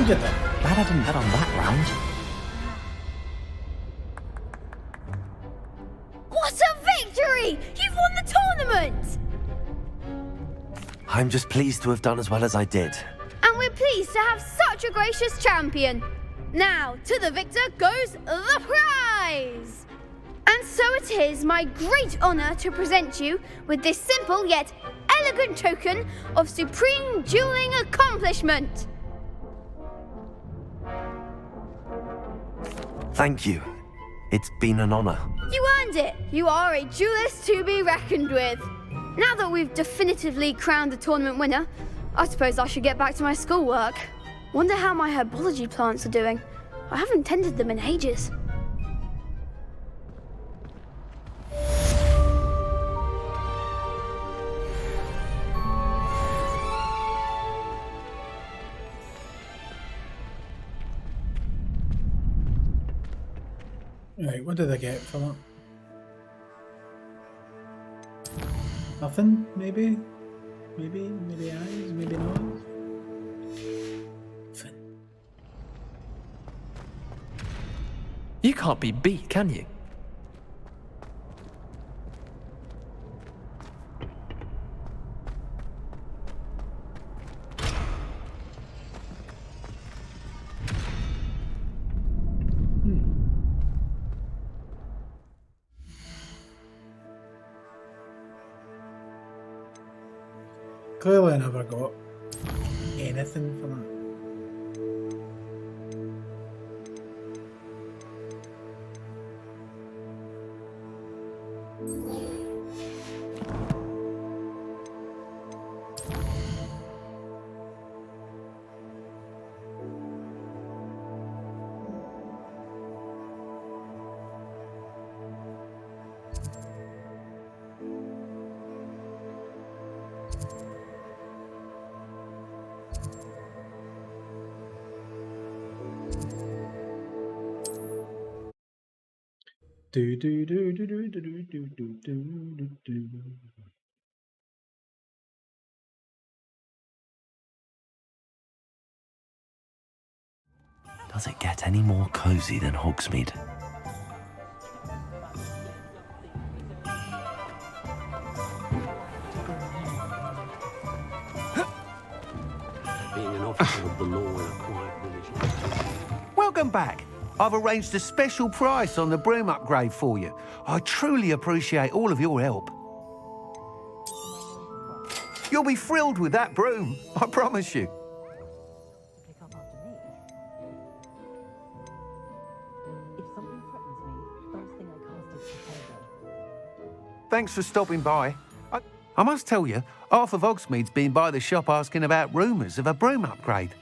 did that. Glad I didn't bet on that round. What a victory! You've won the tournament! I'm just pleased to have done as well as I did. And we're pleased to have such a gracious champion. Now, to the victor goes the prize! And so it is my great honour to present you with this simple yet elegant token of supreme dueling accomplishment. Thank you. It's been an honour. You earned it. You are a duelist to be reckoned with. Now that we've definitively crowned the tournament winner, I suppose I should get back to my schoolwork. Wonder how my herbology plants are doing. I haven't tended them in ages. Right, what did I get for that? Nothing, maybe? Maybe eyes, maybe nose? Nothing. You can't be beat, can you? Clearly I never got anything for that. Do do do do do do do do do do do. Does it get any more cosy than Hogsmeade? Being an officer of the law in a quiet village. Welcome back. I've arranged a special price on the broom upgrade for you. I truly appreciate all of your help. You'll be thrilled with that broom, I promise you. Thanks for stopping by. I must tell you, half of Hogsmeade's been by the shop asking about rumours of a broom upgrade.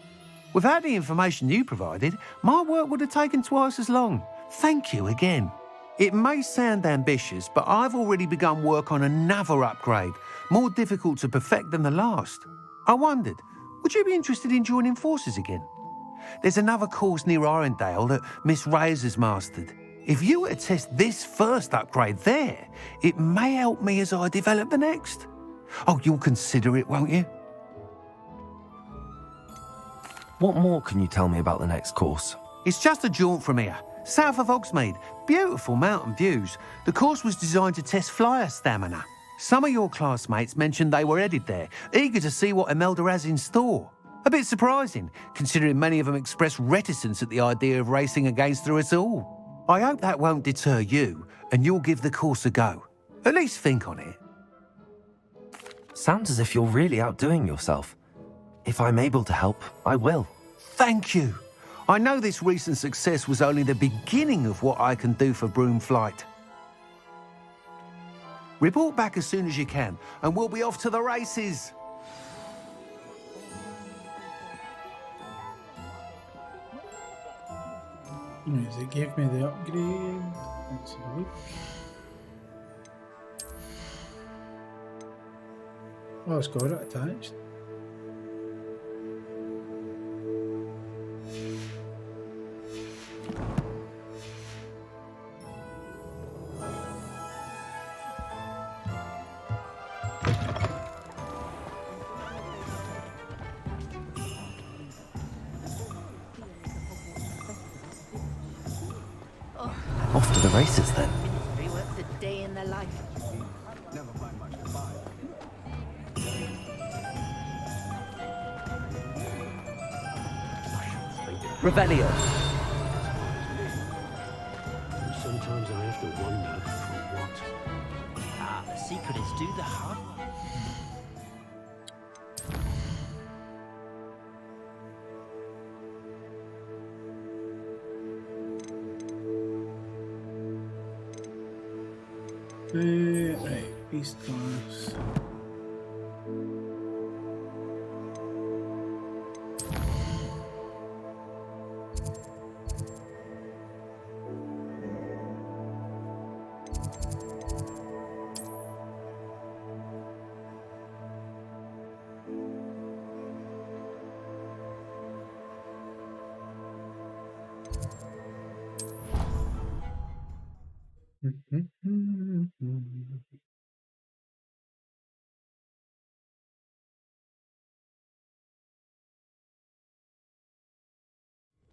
Without the information you provided, my work would have taken twice as long. Thank you again. It may sound ambitious, but I've already begun work on another upgrade, more difficult to perfect than the last. I wondered, would you be interested in joining forces again? There's another course near Arendale that Miss Reyes has mastered. If you were to test this first upgrade there, it may help me as I develop the next. Oh, you'll consider it, won't you? What more can you tell me about the next course? It's just a jaunt from here, south of Hogsmeade. Beautiful mountain views. The course was designed to test flyer stamina. Some of your classmates mentioned they were headed there, eager to see what Imelda has in store. A bit surprising, considering many of them expressed reticence at the idea of racing against her at all. I hope that won't deter you, and you'll give the course a go. At least think on it. Sounds as if you're really outdoing yourself. If I'm able to help, I will. Thank you. I know this recent success was only the beginning of what I can do for Broom Flight. Report back as soon as you can, and we'll be off to the races. Right, it gave me the upgrade. Let's have a look. Oh, it's got it attached. Off to the races then. Be worth a day in the life. Revelio. Sometimes I have to wonder for what. Ah, the secret is do the hard work. Right, beast class.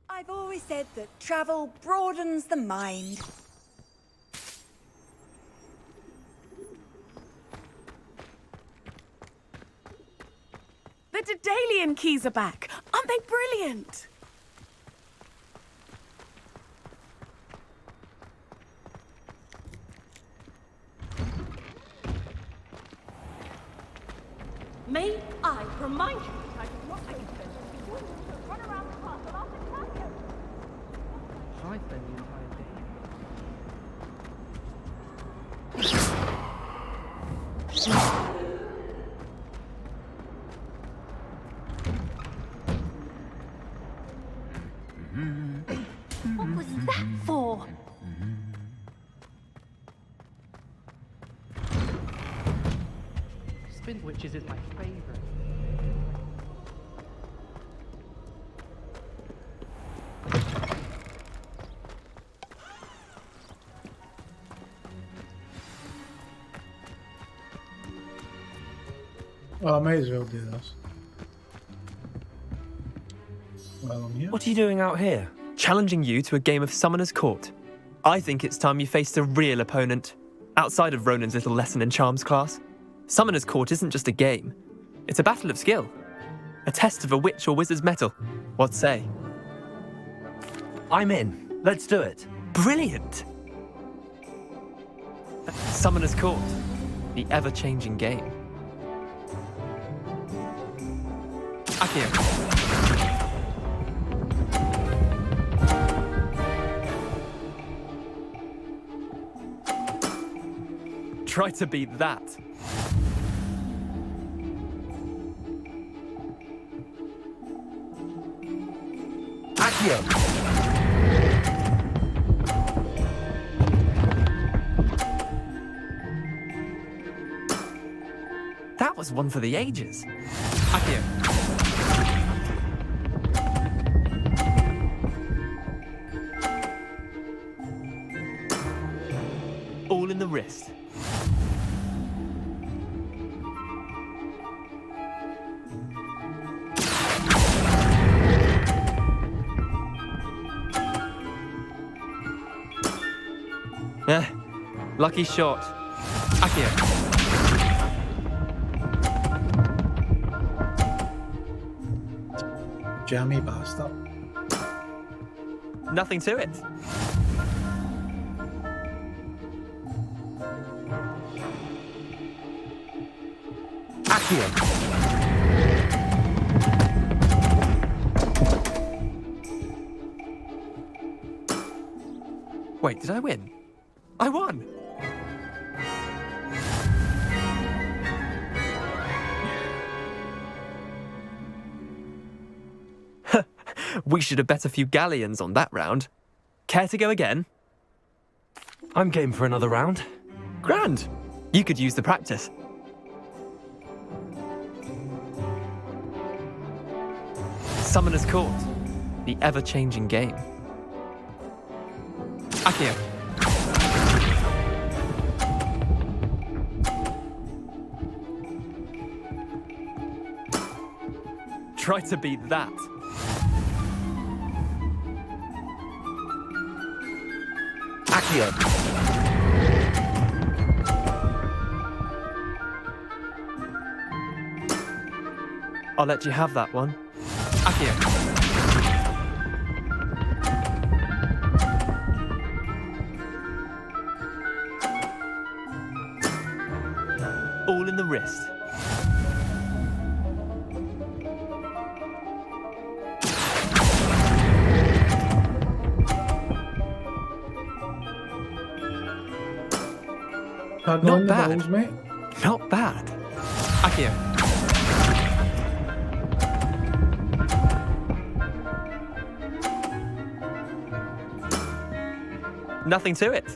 I've always said that travel broadens the mind. The Daedalian keys are back. Aren't they brilliant? May I remind you that I do not expect you to run around the castle after Taco? I spend the entire day. What was that for? Spin Witches is my favorite. Oh, I may as well do this. Well, I'm here. What are you doing out here? Challenging you to a game of Summoner's Court. I think it's time you faced a real opponent, outside of Ronan's little lesson in charms class. Summoner's Court isn't just a game. It's a battle of skill. A test of a witch or wizard's mettle. What say? I'm in. Let's do it. Brilliant! Summoner's Court. The ever-changing game. Akio. Try to beat that. Akio. That was one for the ages. Akio. All in the wrist. Lucky shot. Akio. Jammy bastard. Nothing to it. Akio. Wait, did I win? I won! We should have bet a few galleons on that round. Care to go again? I'm game for another round. Grand! You could use the practice. Summoner's Court. The ever-changing game. Akio. Try to beat that. Accio. I'll let you have that one. Accio. All in the wrist. Pardon Not the bad. balls, mate. Not bad. Accio. Nothing to it.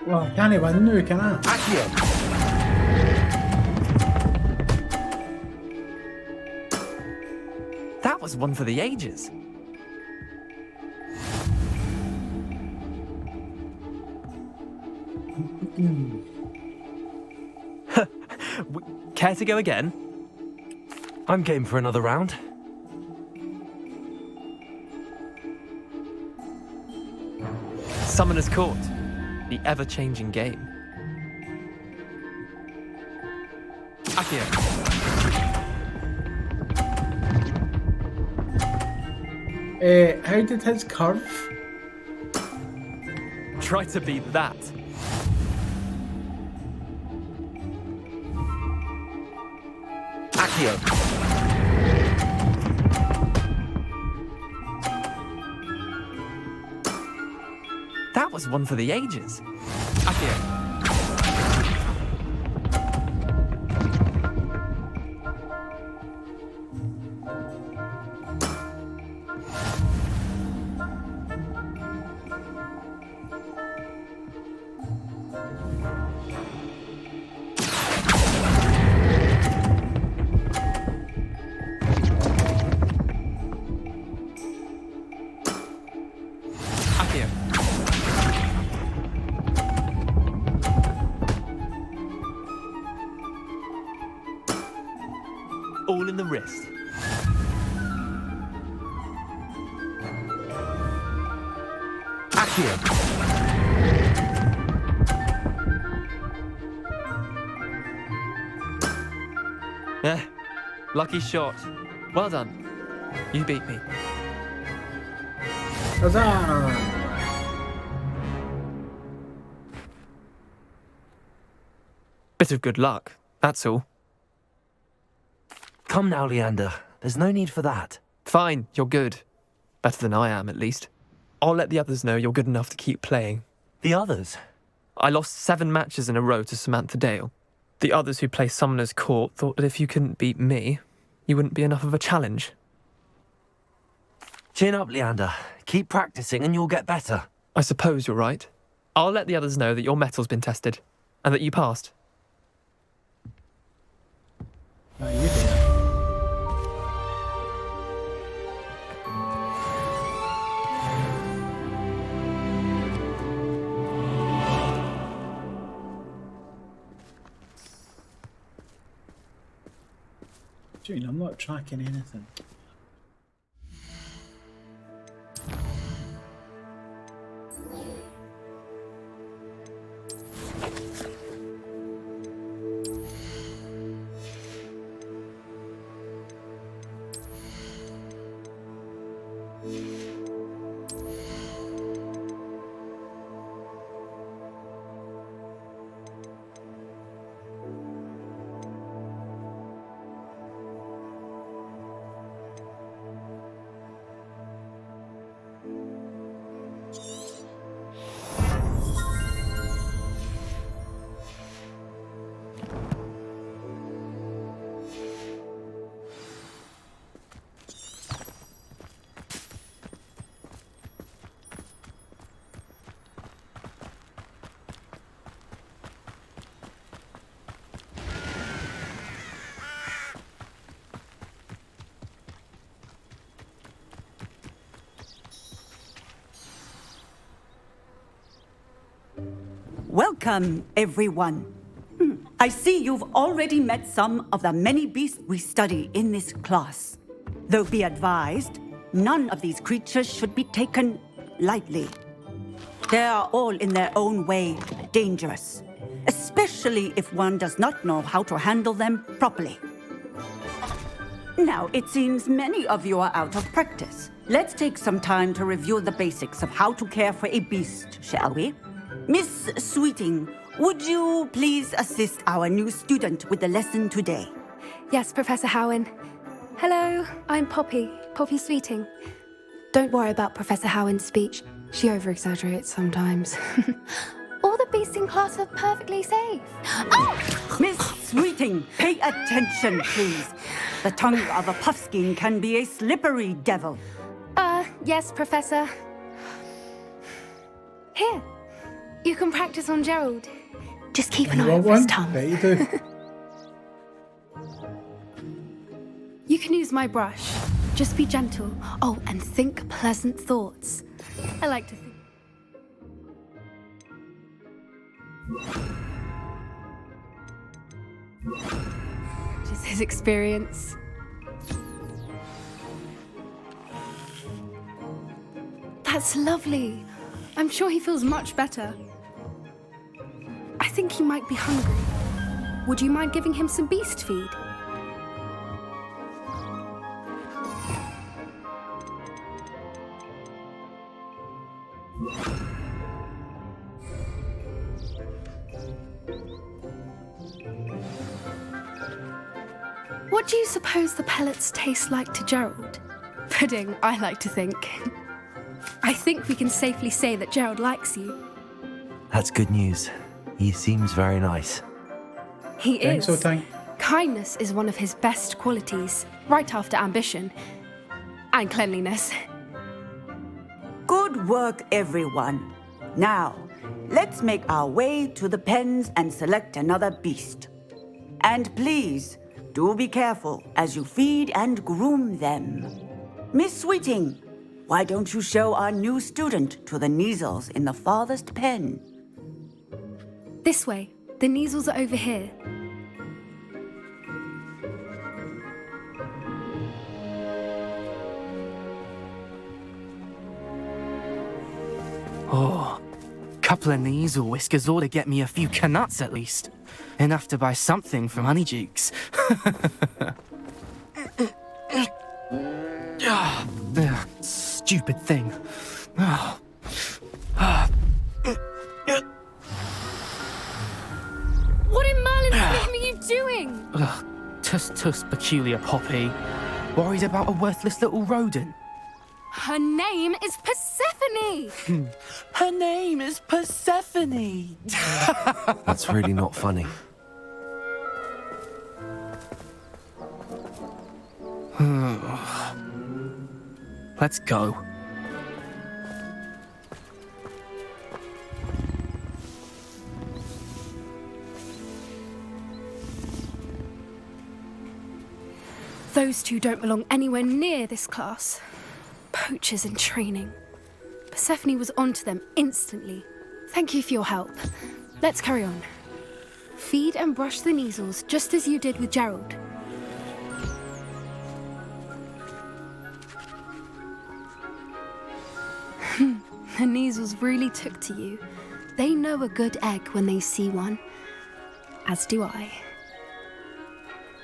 Well, I can't win now, can I? Accio. That was one for the ages. Care to go again? I'm game for another round. Summoner's Court. The ever-changing game. Accio. How did his curve? Try to beat that. Accio. That was one for the ages. Accio. Accio. All in the wrist. Accio. Lucky shot. Well done. You beat me. Huzzah! Bit of good luck, that's all. Come now, Leander. There's no need for that. Fine, you're good. Better than I am, at least. I'll let the others know you're good enough to keep playing. The others? I lost 7 matches in a row to Samantha Dale. The others who play Summoner's Court thought that if you couldn't beat me, you wouldn't be enough of a challenge. Chin up, Leander. Keep practicing and you'll get better. I suppose you're right. I'll let the others know that your metal's been tested, and that you passed. No, you did. June, I'm not tracking anything. Welcome, everyone. I see you've already met some of the many beasts we study in this class. Though be advised, none of these creatures should be taken lightly. They are all in their own way dangerous, especially if one does not know how to handle them properly. Now, it seems many of you are out of practice. Let's take some time to review the basics of how to care for a beast, shall we? Miss Sweeting, would you please assist our new student with the lesson today? Yes, Professor Howen. Hello, I'm Poppy Sweeting. Don't worry about Professor Howen's speech. She over-exaggerates sometimes. All the beasts in class are perfectly safe. Oh! Miss Sweeting, pay attention, please. The tongue of a puffskein can be a slippery devil. Yes, Professor. Here, you can practice on Gerald. Just keep an eye on his tongue. Bet you do. You can use my brush. Just be gentle. Oh, and think pleasant thoughts. I like to think. Just his experience. That's lovely. I'm sure he feels much better. I think he might be hungry. Would you mind giving him some beast feed? What do you suppose the pellets taste like to Gerald? Pudding, I like to think. I think we can safely say that Gerald likes you. That's good news. He seems very nice. He is. So, Tank. Kindness is one of his best qualities, right after ambition. And cleanliness. Good work, everyone. Now, let's make our way to the pens and select another beast. And please, do be careful as you feed and groom them. Miss Sweeting, why don't you show our new student to the Neasels in the farthest pen? This way. The Neasels are over here. Oh, couple of Neasel whiskers ought to get me a few canuts at least. Enough to buy something from Honeydukes. Stupid thing. What in Merlin's name are you doing? Tuss, peculiar Poppy. Worried about a worthless little rodent. Her name is Persephone! Her name is Persephone! That's really not funny. Let's go. Those two don't belong anywhere near this class. Poachers in training. Persephone was onto them instantly. Thank you for your help. Let's carry on. Feed and brush the Neasels just as you did with Gerald. The Neasels really took to you. They know a good egg when they see one. As do I.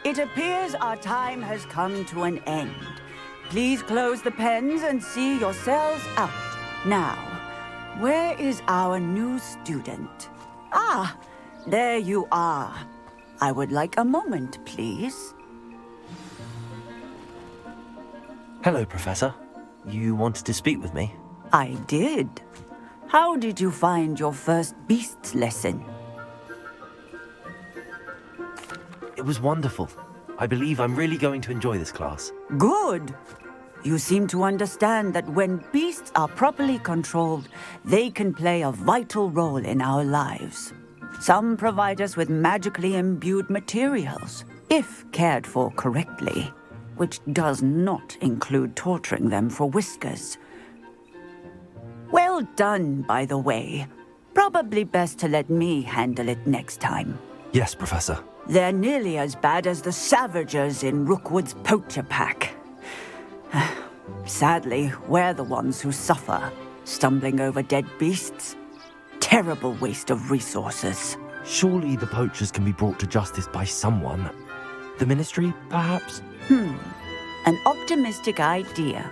It appears our time has come to an end. Please close the pens and see yourselves out. Now, where is our new student? Ah, there you are. I would like a moment, please. Hello, Professor. You wanted to speak with me? I did. How did you find your first beasts lesson? It was wonderful. I believe I'm really going to enjoy this class. Good. You seem to understand that when beasts are properly controlled, they can play a vital role in our lives. Some provide us with magically imbued materials, if cared for correctly, which does not include torturing them for whiskers. Well done, by the way. Probably best to let me handle it next time. Yes, Professor. They're nearly as bad as the Savagers in Rookwood's poacher pack. Sadly, we're the ones who suffer, stumbling over dead beasts. Terrible waste of resources. Surely the poachers can be brought to justice by someone. The Ministry, perhaps? An optimistic idea.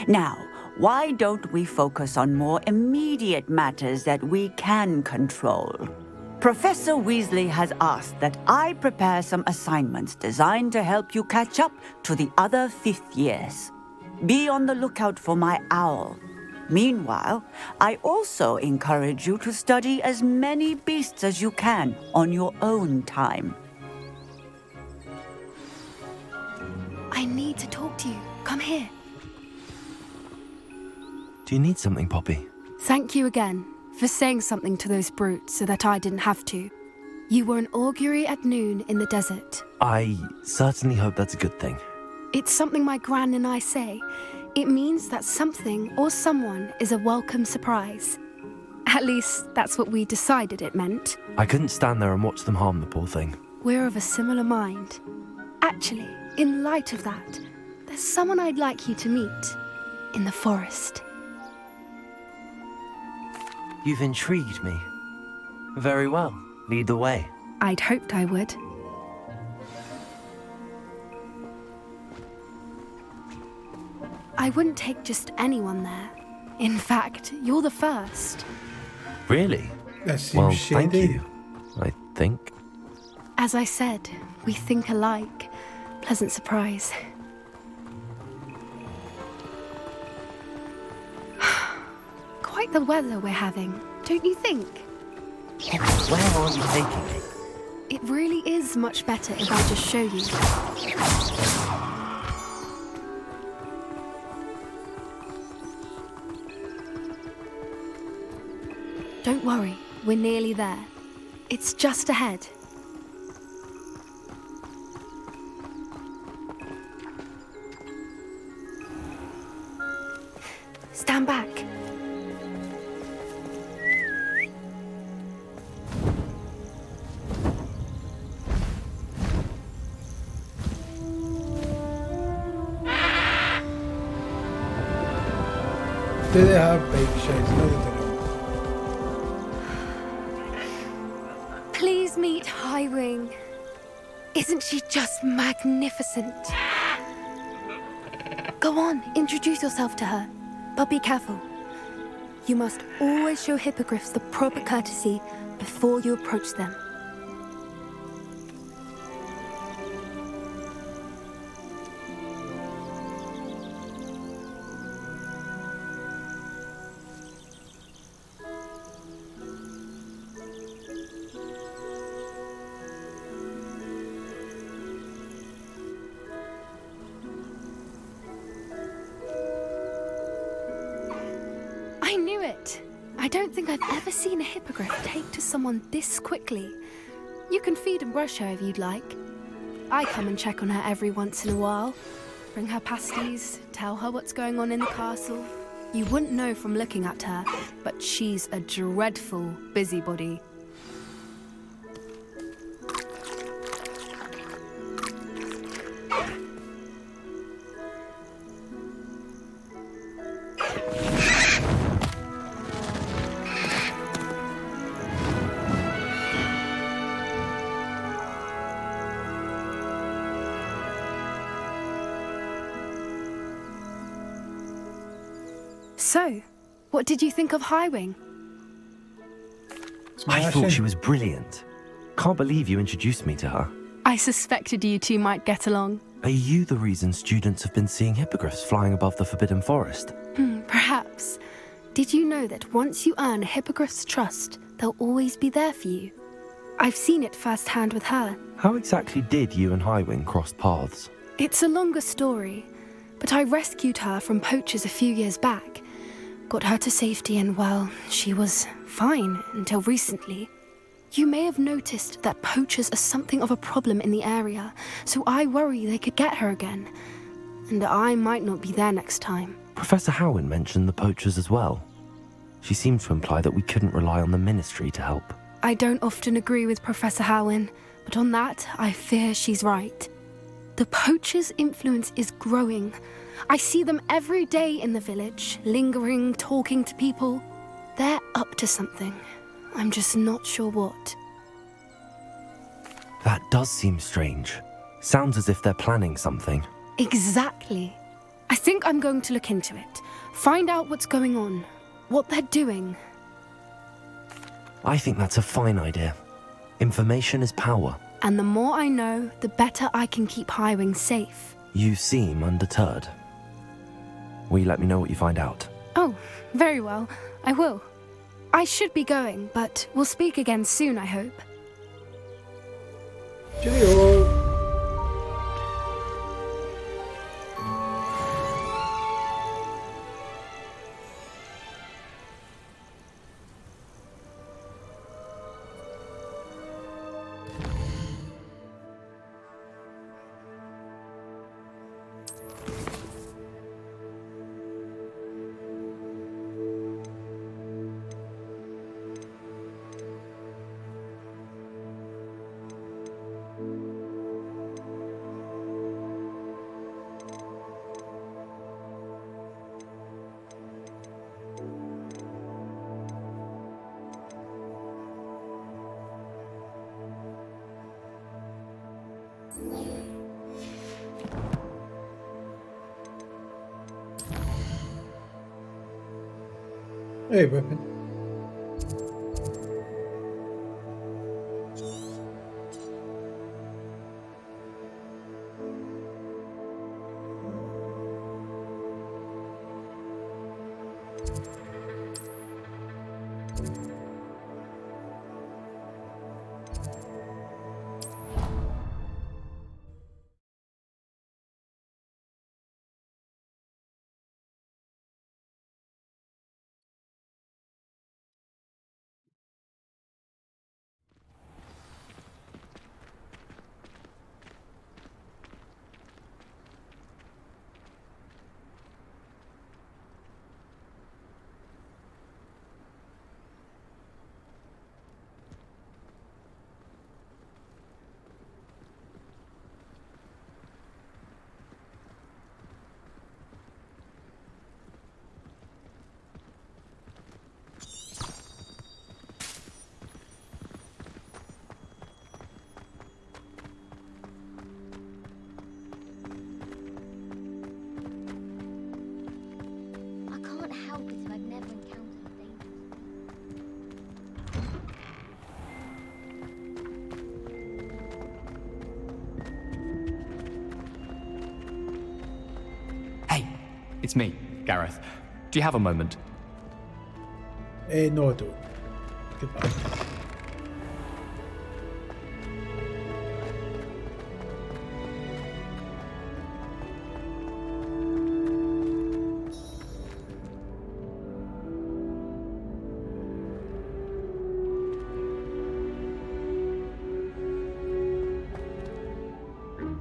Now, why don't we focus on more immediate matters that we can control? Professor Weasley has asked that I prepare some assignments designed to help you catch up to the other 5th years. Be on the lookout for my owl. Meanwhile, I also encourage you to study as many beasts as you can on your own time. I need to talk to you. Come here. Do you need something, Poppy? Thank you again for saying something to those brutes so that I didn't have to. You were an augury at noon in the desert. I certainly hope that's a good thing. It's something my gran and I say. It means that something or someone is a welcome surprise. At least, that's what we decided it meant. I couldn't stand there and watch them harm the poor thing. We're of a similar mind. Actually, in light of that, there's someone I'd like you to meet in the forest. You've intrigued me. Very well. Lead the way. I'd hoped I would. I wouldn't take just anyone there. In fact, you're the first. Really? That seems well, shady. thank you, I think. As I said, we think alike. Pleasant surprise. Quite the weather we're having, don't you think? Where are you taking me? It really is much better if I just show you. Don't worry, we're nearly there. It's just ahead. Stand back. Do they have bake shades? No, they don't. Please meet Highwing. Isn't she just magnificent? Go on, introduce yourself to her. But be careful. You must always show hippogriffs the proper courtesy before you approach them. I knew it! I don't think I've ever seen a hippogriff take to someone this quickly. You can feed and brush her if you'd like. I come and check on her every once in a while. Bring her pasties, tell her what's going on in the castle. You wouldn't know from looking at her, but she's a dreadful busybody. So, what did you think of Highwing? I thought she was brilliant. Can't believe you introduced me to her. I suspected you two might get along. Are you the reason students have been seeing hippogriffs flying above the Forbidden Forest? Perhaps. Did you know that once you earn a hippogriff's trust, they'll always be there for you? I've seen it firsthand with her. How exactly did you and Highwing cross paths? It's a longer story, but I rescued her from poachers a few years back. Got her to safety and, well, she was fine until recently. You may have noticed that poachers are something of a problem in the area, so I worry they could get her again. And I might not be there next time. Professor Howin mentioned the poachers as well. She seemed to imply that we couldn't rely on the Ministry to help. I don't often agree with Professor Howin, but on that, I fear she's right. The poachers' influence is growing, I see them every day in the village, lingering, talking to people. They're up to something. I'm just not sure what. That does seem strange. Sounds as if they're planning something. Exactly. I think I'm going to look into it. Find out what's going on. What they're doing. I think that's a fine idea. Information is power. And the more I know, the better I can keep Highwing safe. You seem undeterred. Will you let me know what you find out? Oh, very well. I will. I should be going, but we'll speak again soon, I hope. Cheerio. Hey, weapon. It's me, Gareth. Do you have a moment? No, I don't. Goodbye.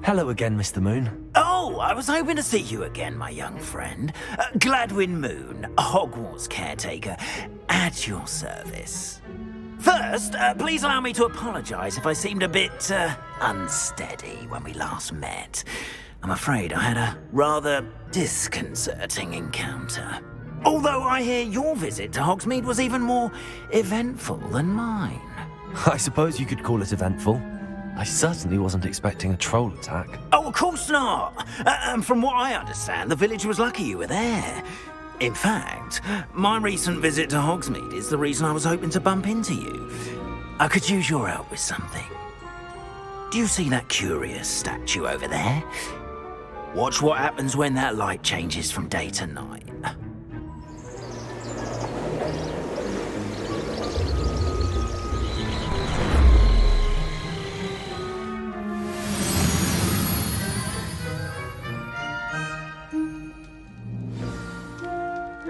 Hello again, Mr. Moon. Oh, I was hoping to see you again, my young friend. Gladwin Moon, Hogwarts caretaker, at your service. First, please allow me to apologise if I seemed a bit unsteady when we last met. I'm afraid I had a rather disconcerting encounter. Although I hear your visit to Hogsmeade was even more eventful than mine. I suppose you could call it eventful. I certainly wasn't expecting a troll attack. Oh, of course not. And from what I understand, the village was lucky you were there. In fact, my recent visit to Hogsmeade is the reason I was hoping to bump into you. I could use your help with something. Do you see that curious statue over there? Watch what happens when that light changes from day to night.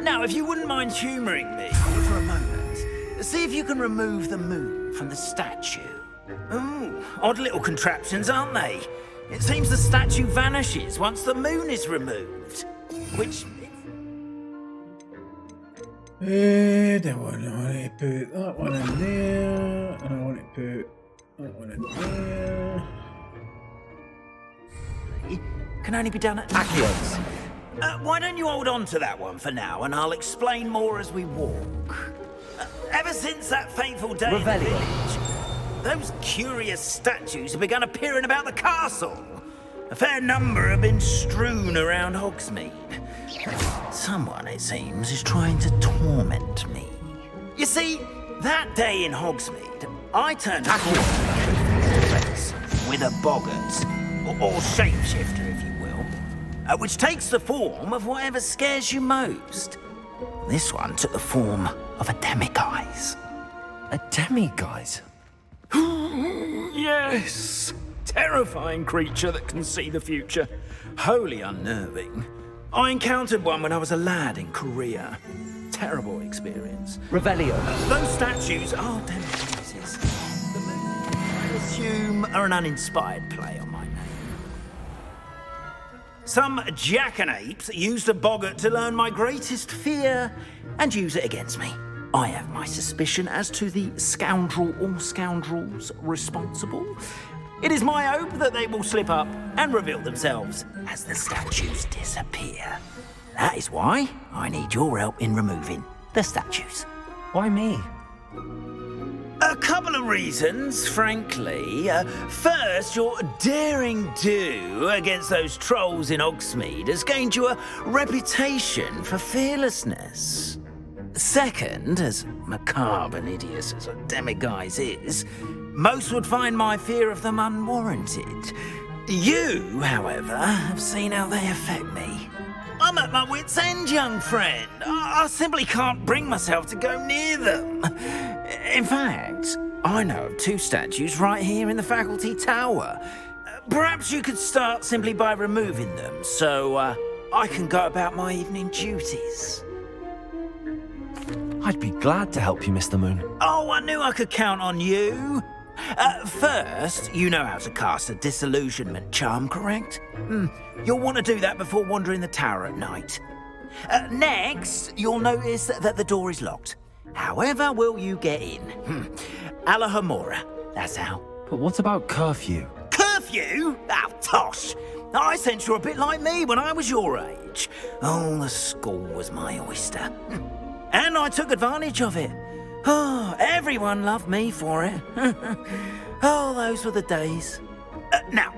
Now, if you wouldn't mind humouring me for a moment, see if you can remove the moon from the statue. Ooh, odd little contraptions, aren't they? It seems the statue vanishes once the moon is removed. Which... I want to put that one in there, and I want to put that one in there. Can only be done at... Accios! Why don't you hold on to that one for now, and I'll explain more as we walk. Ever since that fateful day in the village, those curious statues have begun appearing about the castle. A fair number have been strewn around Hogsmeade. Someone, it seems, is trying to torment me. You see, that day in Hogsmeade, I turned a with a boggart, or shapeshifter, if you will, which takes the form of whatever scares you most. This one took the form of a demiguise. A demiguise? Yes! Terrifying creature that can see the future. Wholly unnerving. I encountered one when I was a lad in Korea. Terrible experience. Revelio. Those statues are demiguises. I assume are an uninspired play on my name. Some jackanapes used a boggart to learn my greatest fear and use it against me. I have my suspicion as to the scoundrel or scoundrels responsible. It is my hope that they will slip up and reveal themselves as the statues disappear. That is why I need your help in removing the statues. Why me? A couple of reasons, frankly. First, your daring do against those trolls in Hogsmeade has gained you a reputation for fearlessness. Second, as macabre and hideous as a demiguise is, most would find my fear of them unwarranted. You, however, have seen how they affect me. I'm at my wit's end, young friend. I simply can't bring myself to go near them. In fact, I know of 2 statues right here in the faculty tower. Perhaps you could start simply by removing them, so I can go about my evening duties. I'd be glad to help you, Mr. Moon. Oh, I knew I could count on you. First, you know how to cast a disillusionment charm, correct? You'll want to do that before wandering the tower at night. Next, you'll notice that the door is locked. However will you get in? Alahomora, that's how. But what about curfew? Curfew? Oh, tosh. I sense you're a bit like me when I was your age. Oh, the school was my oyster. And I took advantage of it. Oh, everyone loved me for it. Oh, those were the days. Now,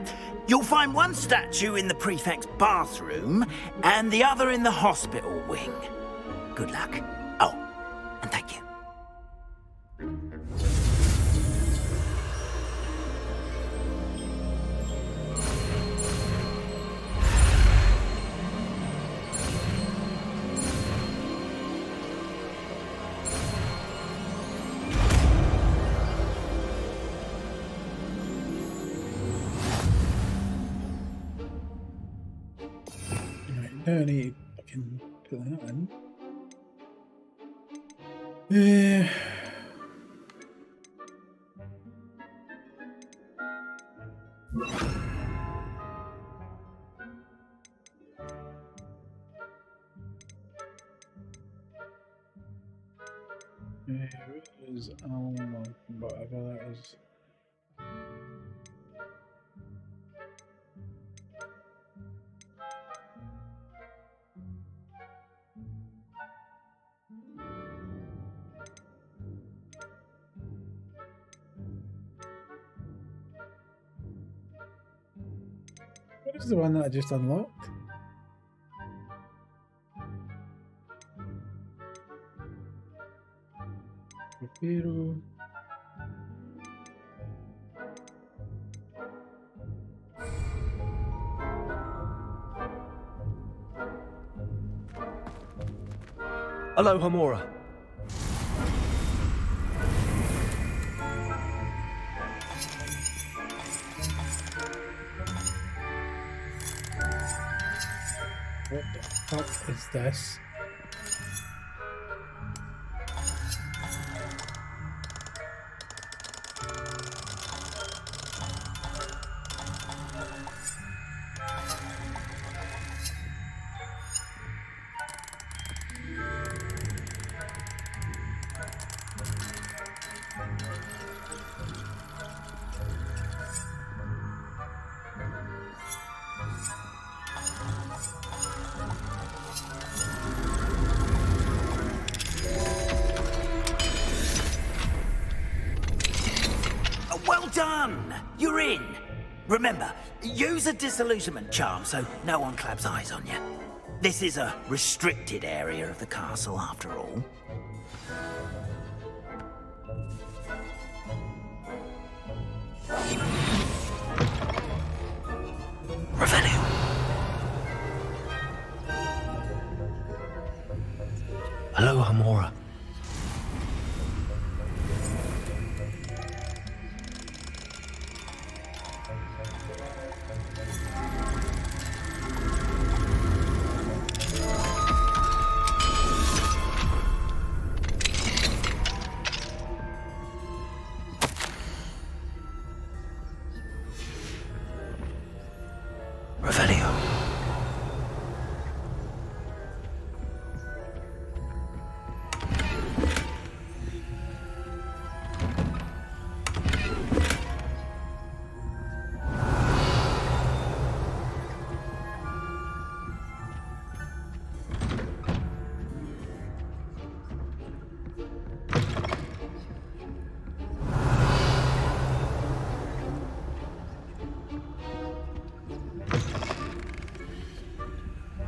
you'll find one statue in the prefect's bathroom and the other in the hospital wing. Good luck. Oh, and thank you. No need fucking put that in. Where is whatever that is. What is the one that I just unlocked? Pero... Alohomora. What the fuck is this? You're in. Remember, use a disillusionment charm so no one claps eyes on you. This is a restricted area of the castle, after all. Revelio. Hello, Hamora. Revelio.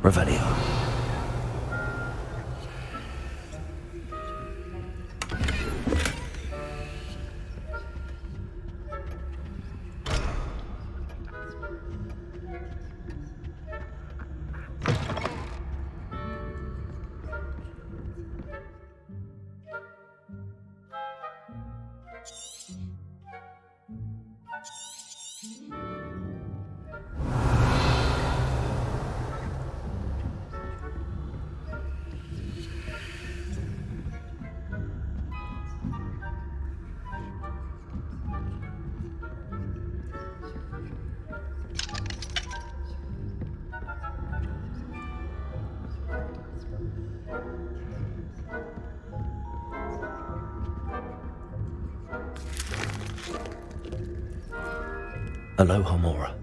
Revelio. Hello, Hamora.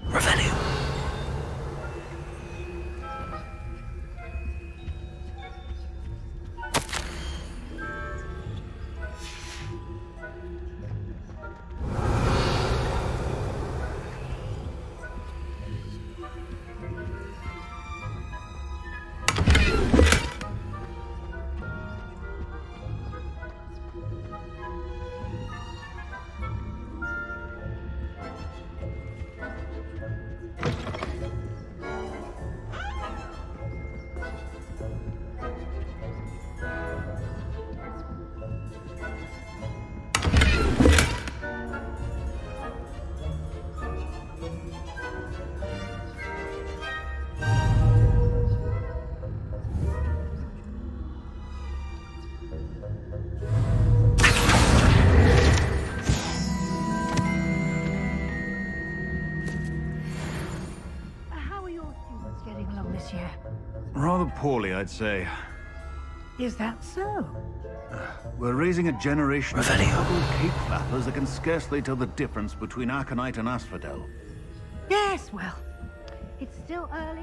Revelio. How are your students getting along this year? Rather poorly, I'd say. Is that so? We're raising a generation of huddled cape flappers that can scarcely tell the difference between Aconite and Asphodel. Yes, well, it's still early.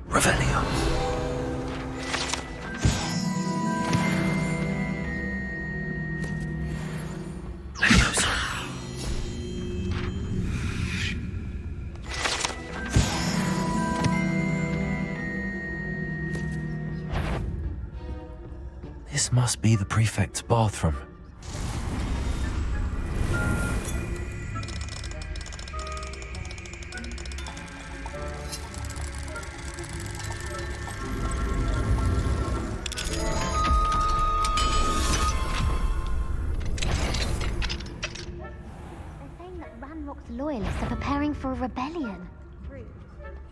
Revelio. This must be the prefect's bathroom. for a rebellion. Rude.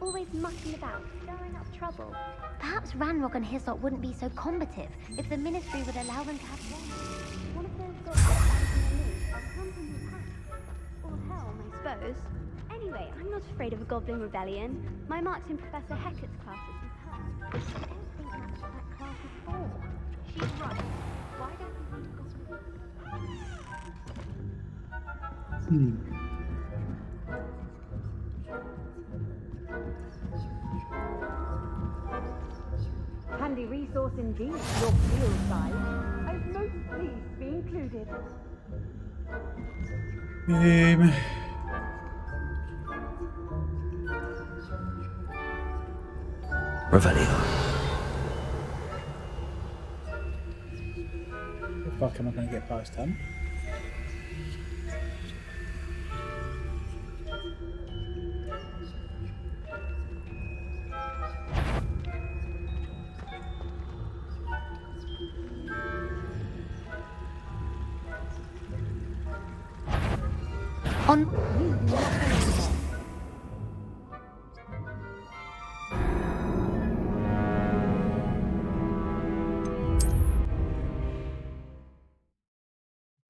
Always mucking about, stirring up trouble. Perhaps Ranrock and his lot wouldn't be so combative if the Ministry would allow them to have one. One of those gods that stands in the news, I'll come from your path. Or helm, I suppose. Anyway, I'm not afraid of a goblin rebellion. My marks in Professor Hecat's class are superb. I don't think that's what that class is for. She's right. Why don't we leave Handy resource indeed, your field side. I was most pleased to be included. Revelio. The fuck am I going to get past him?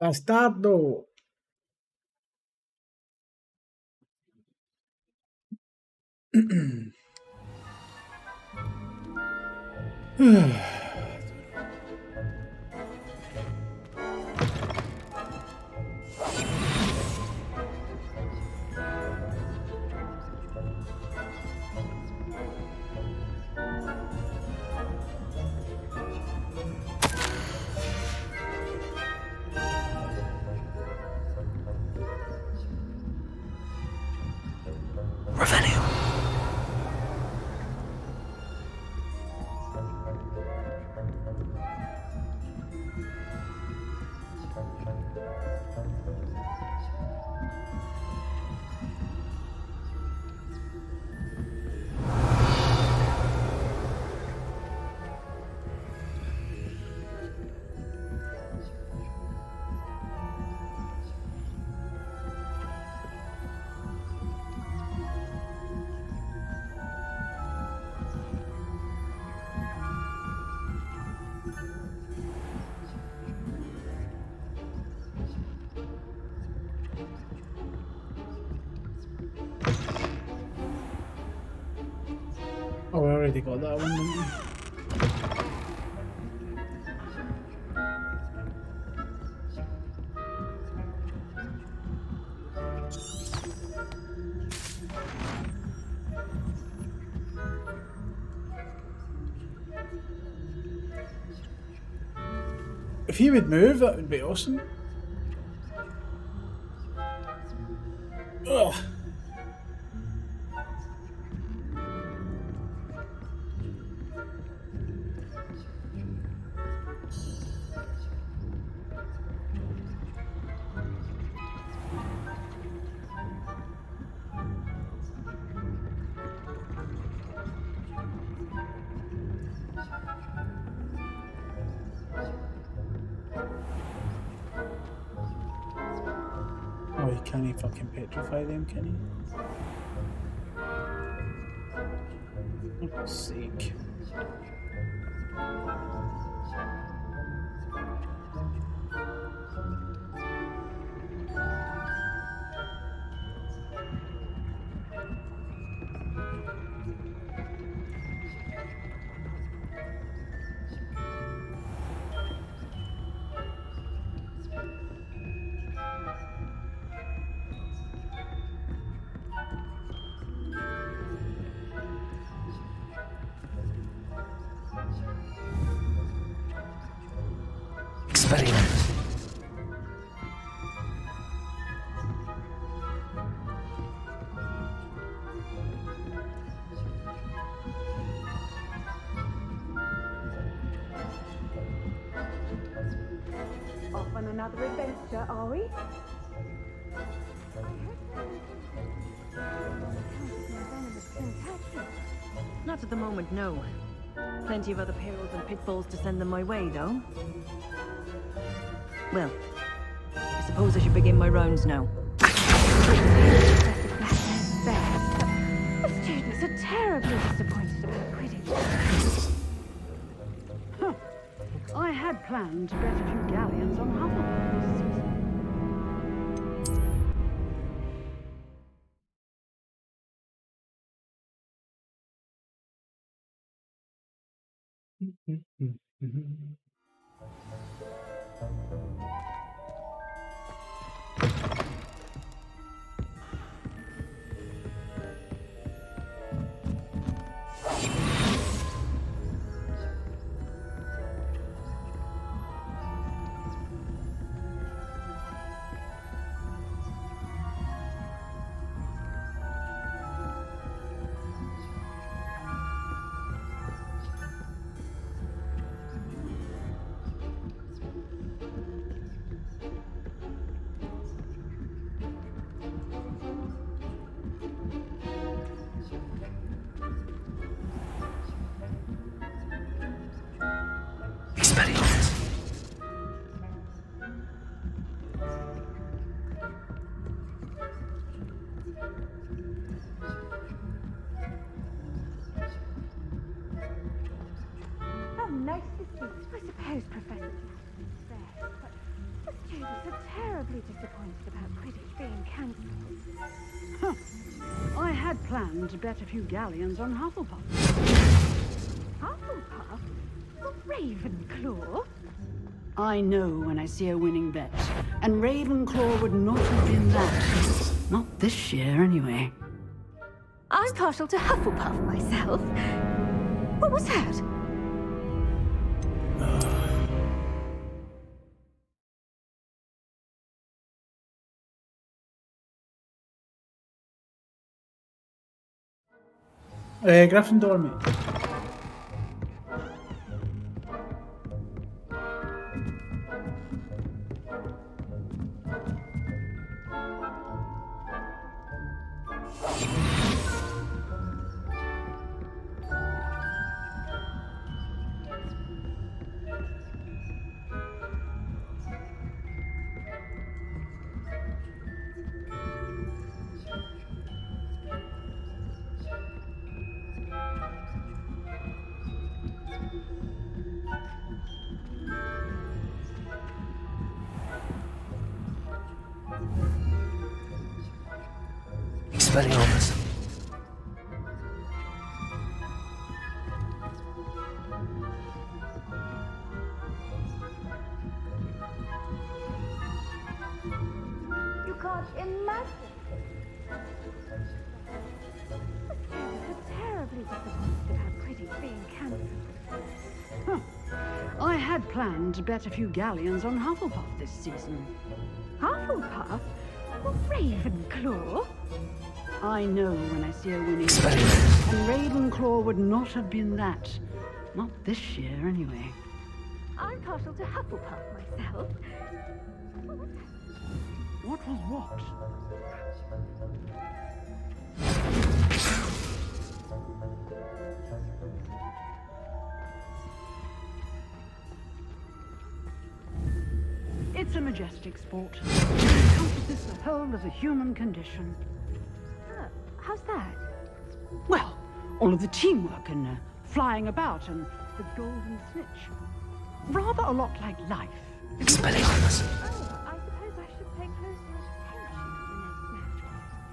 Bastardo! Revelio. Oh, I already got that one, didn't we? If he would move, that would be awesome. Ugh. Oh, he can't even fucking petrify them, can he? For God's sake. Experiment. Off on another adventure, are we? Not at the moment, no. Plenty of other perils and pitfalls to send them my way, though. Well, I suppose I should begin my rounds now. The students are terribly disappointed about Quidditch. Huh. I had planned to bet a few galleons on Hufflepuff this season. Expelliarmus. How nice this is. I suppose Professor is fair, but the students are terribly disappointed about Quidditch being cancelled. Huh. I had planned to bet a few galleons on Hufflepuff. Hufflepuff? Ravenclaw? I know when I see a winning bet, and Ravenclaw would not have been that. Not this year, anyway. I'm partial to Hufflepuff myself. What was that? Gryffindor, mate. Expelliarmus. You can't imagine. The students are terribly disappointed about Quidditch being cancelled. Huh. I had planned to bet a few galleons on Hufflepuff this season. Hufflepuff? Ravenclaw? I know when I see a winning bet, and Ravenclaw would not have been that. Not this year, anyway. I'm partial to Hufflepuff myself. What was what? It's a majestic sport. It encompasses the whole of the human condition. How's that? Well, all of the teamwork and flying about and the golden snitch. Rather a lot like life. Expelliarmus. Oh, I suppose I should pay closer attention to the next match,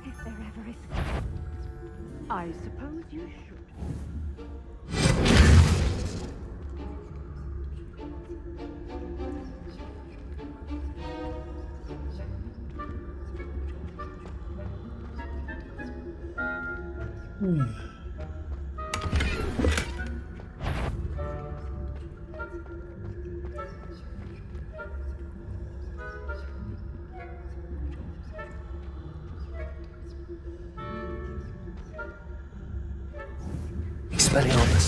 if there ever is one. I suppose you should. Expelliarmus.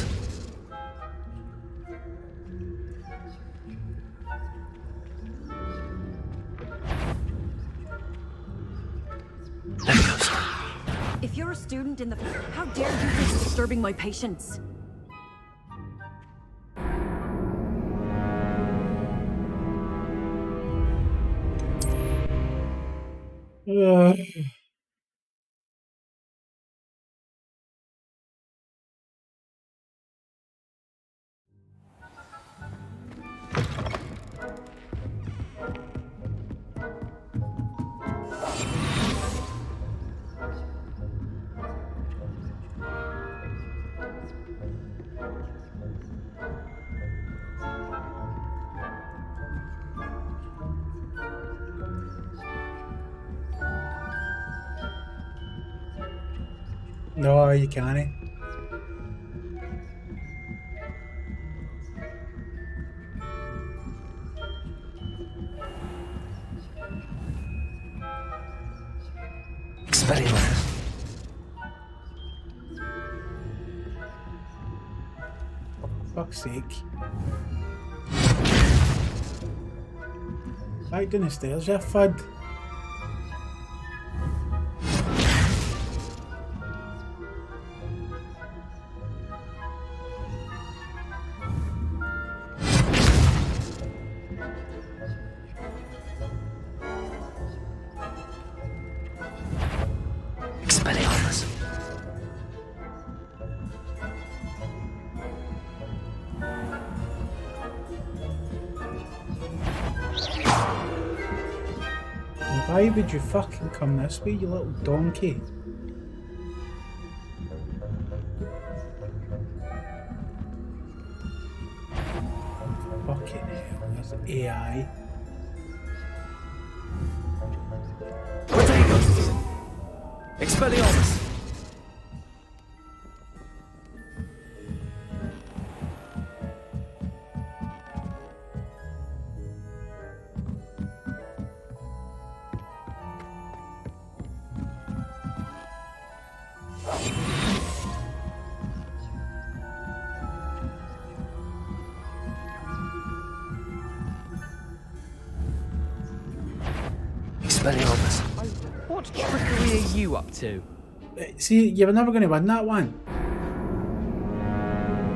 If you're a student in the... How dare you be disturbing my patients? No, you can't. Expelliarmus. Fuck's sake. Back down the stairs, you fud. Expelliarmus. Why would you fucking come this way, you little donkey? Fucking hell, that's AI. Expelliarmus! Expelliarmus. What trickery are you up to? See, you were never going to win that one.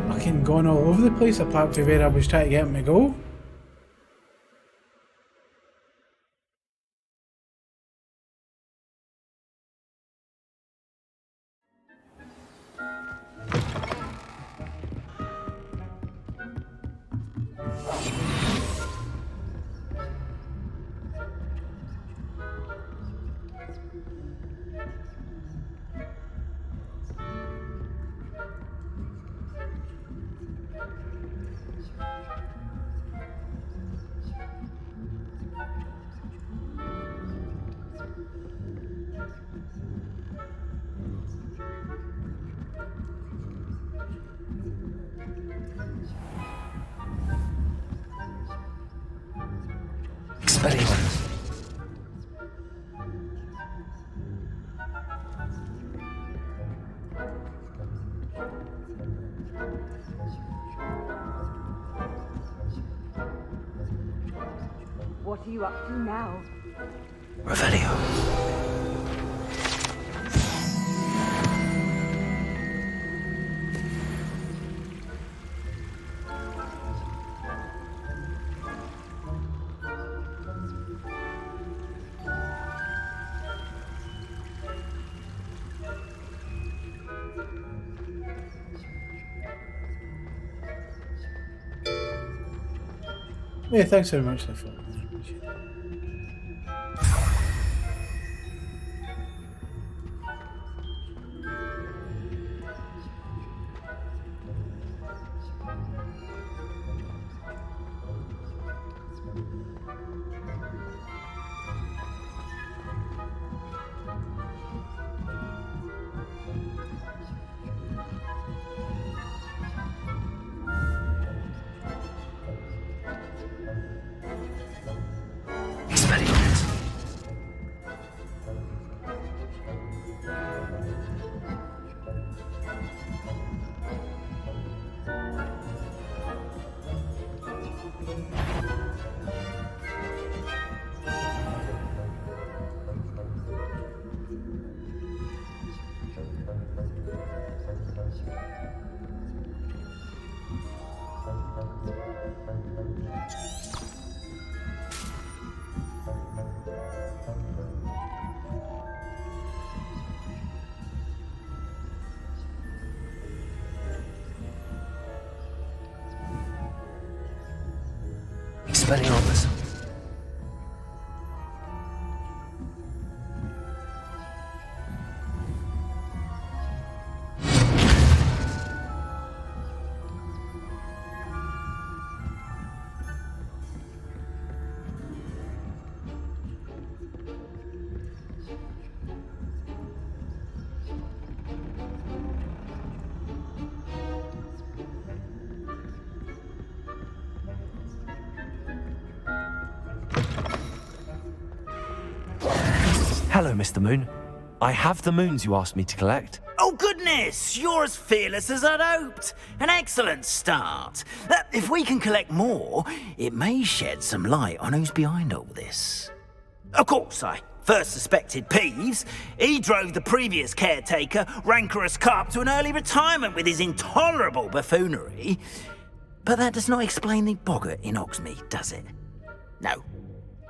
Fucking going all over the place apart from where I was trying to get him to go. Expelliarmus. What are you up to now? Revelio. Yeah, thanks very much for that. Expelliarmus. Hello, Mr. Moon. I have the moons you asked me to collect. Oh, goodness! You're as fearless as I'd hoped. An excellent start. If we can collect more, it may shed some light on who's behind all this. Of course, I first suspected Peeves. He drove the previous caretaker, Rancorous Carp, to an early retirement with his intolerable buffoonery. But that does not explain the boggart in Hogsmeade, does it? No.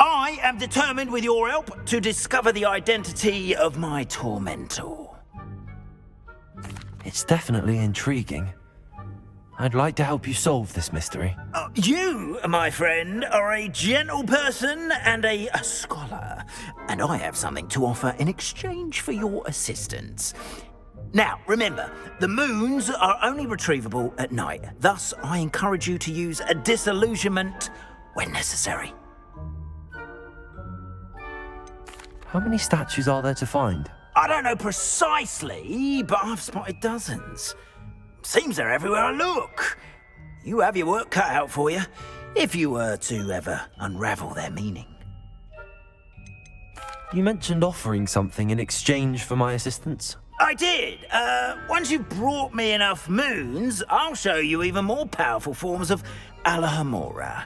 I am determined, with your help, to discover the identity of my tormentor. It's definitely intriguing. I'd like to help you solve this mystery. You, my friend, are a gentle person and a scholar, and I have something to offer in exchange for your assistance. Now, remember, the moons are only retrievable at night. Thus, I encourage you to use a disillusionment when necessary. How many statues are there to find? I don't know precisely, but I've spotted dozens. Seems they're everywhere I look. You have your work cut out for you, if you were to ever unravel their meaning. You mentioned offering something in exchange for my assistance? I did. Once you've brought me enough moons, I'll show you even more powerful forms of Alohomora.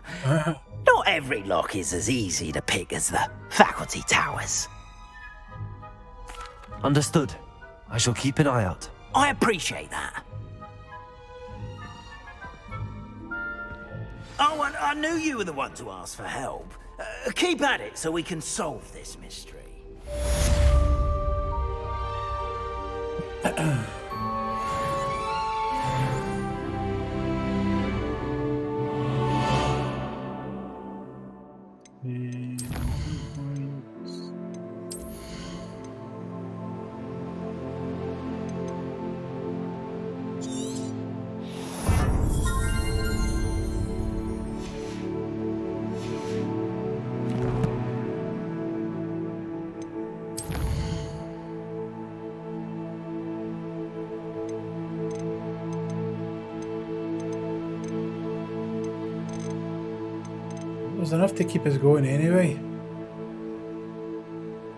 Not every lock is as easy to pick as the faculty towers. Understood. I shall keep an eye out. I appreciate that. Oh, and I knew you were the one to ask for help. Keep at it so we can solve this mystery. There's enough to keep us going anyway.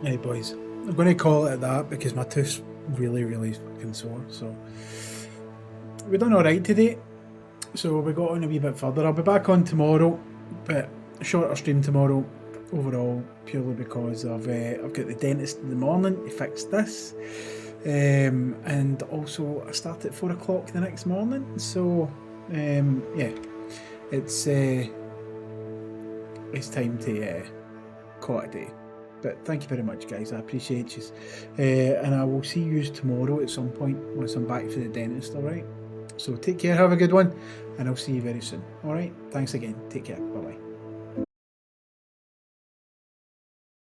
Hey boys, I'm going to call it at that because my tooth's really fucking sore. So we've done alright today. So we got on a wee bit further. I'll be back on tomorrow, but a shorter stream tomorrow overall, purely because I've got the dentist in the morning to fix this. And also I start at 4 o'clock the next morning. So yeah, it's time to call it a day. But thank you very much, guys. I appreciate you. And I will see you tomorrow at some point once I'm back for the dentist, alright? So take care, have a good one, and I'll see you very soon. Alright? Thanks again. Take care. Bye-bye.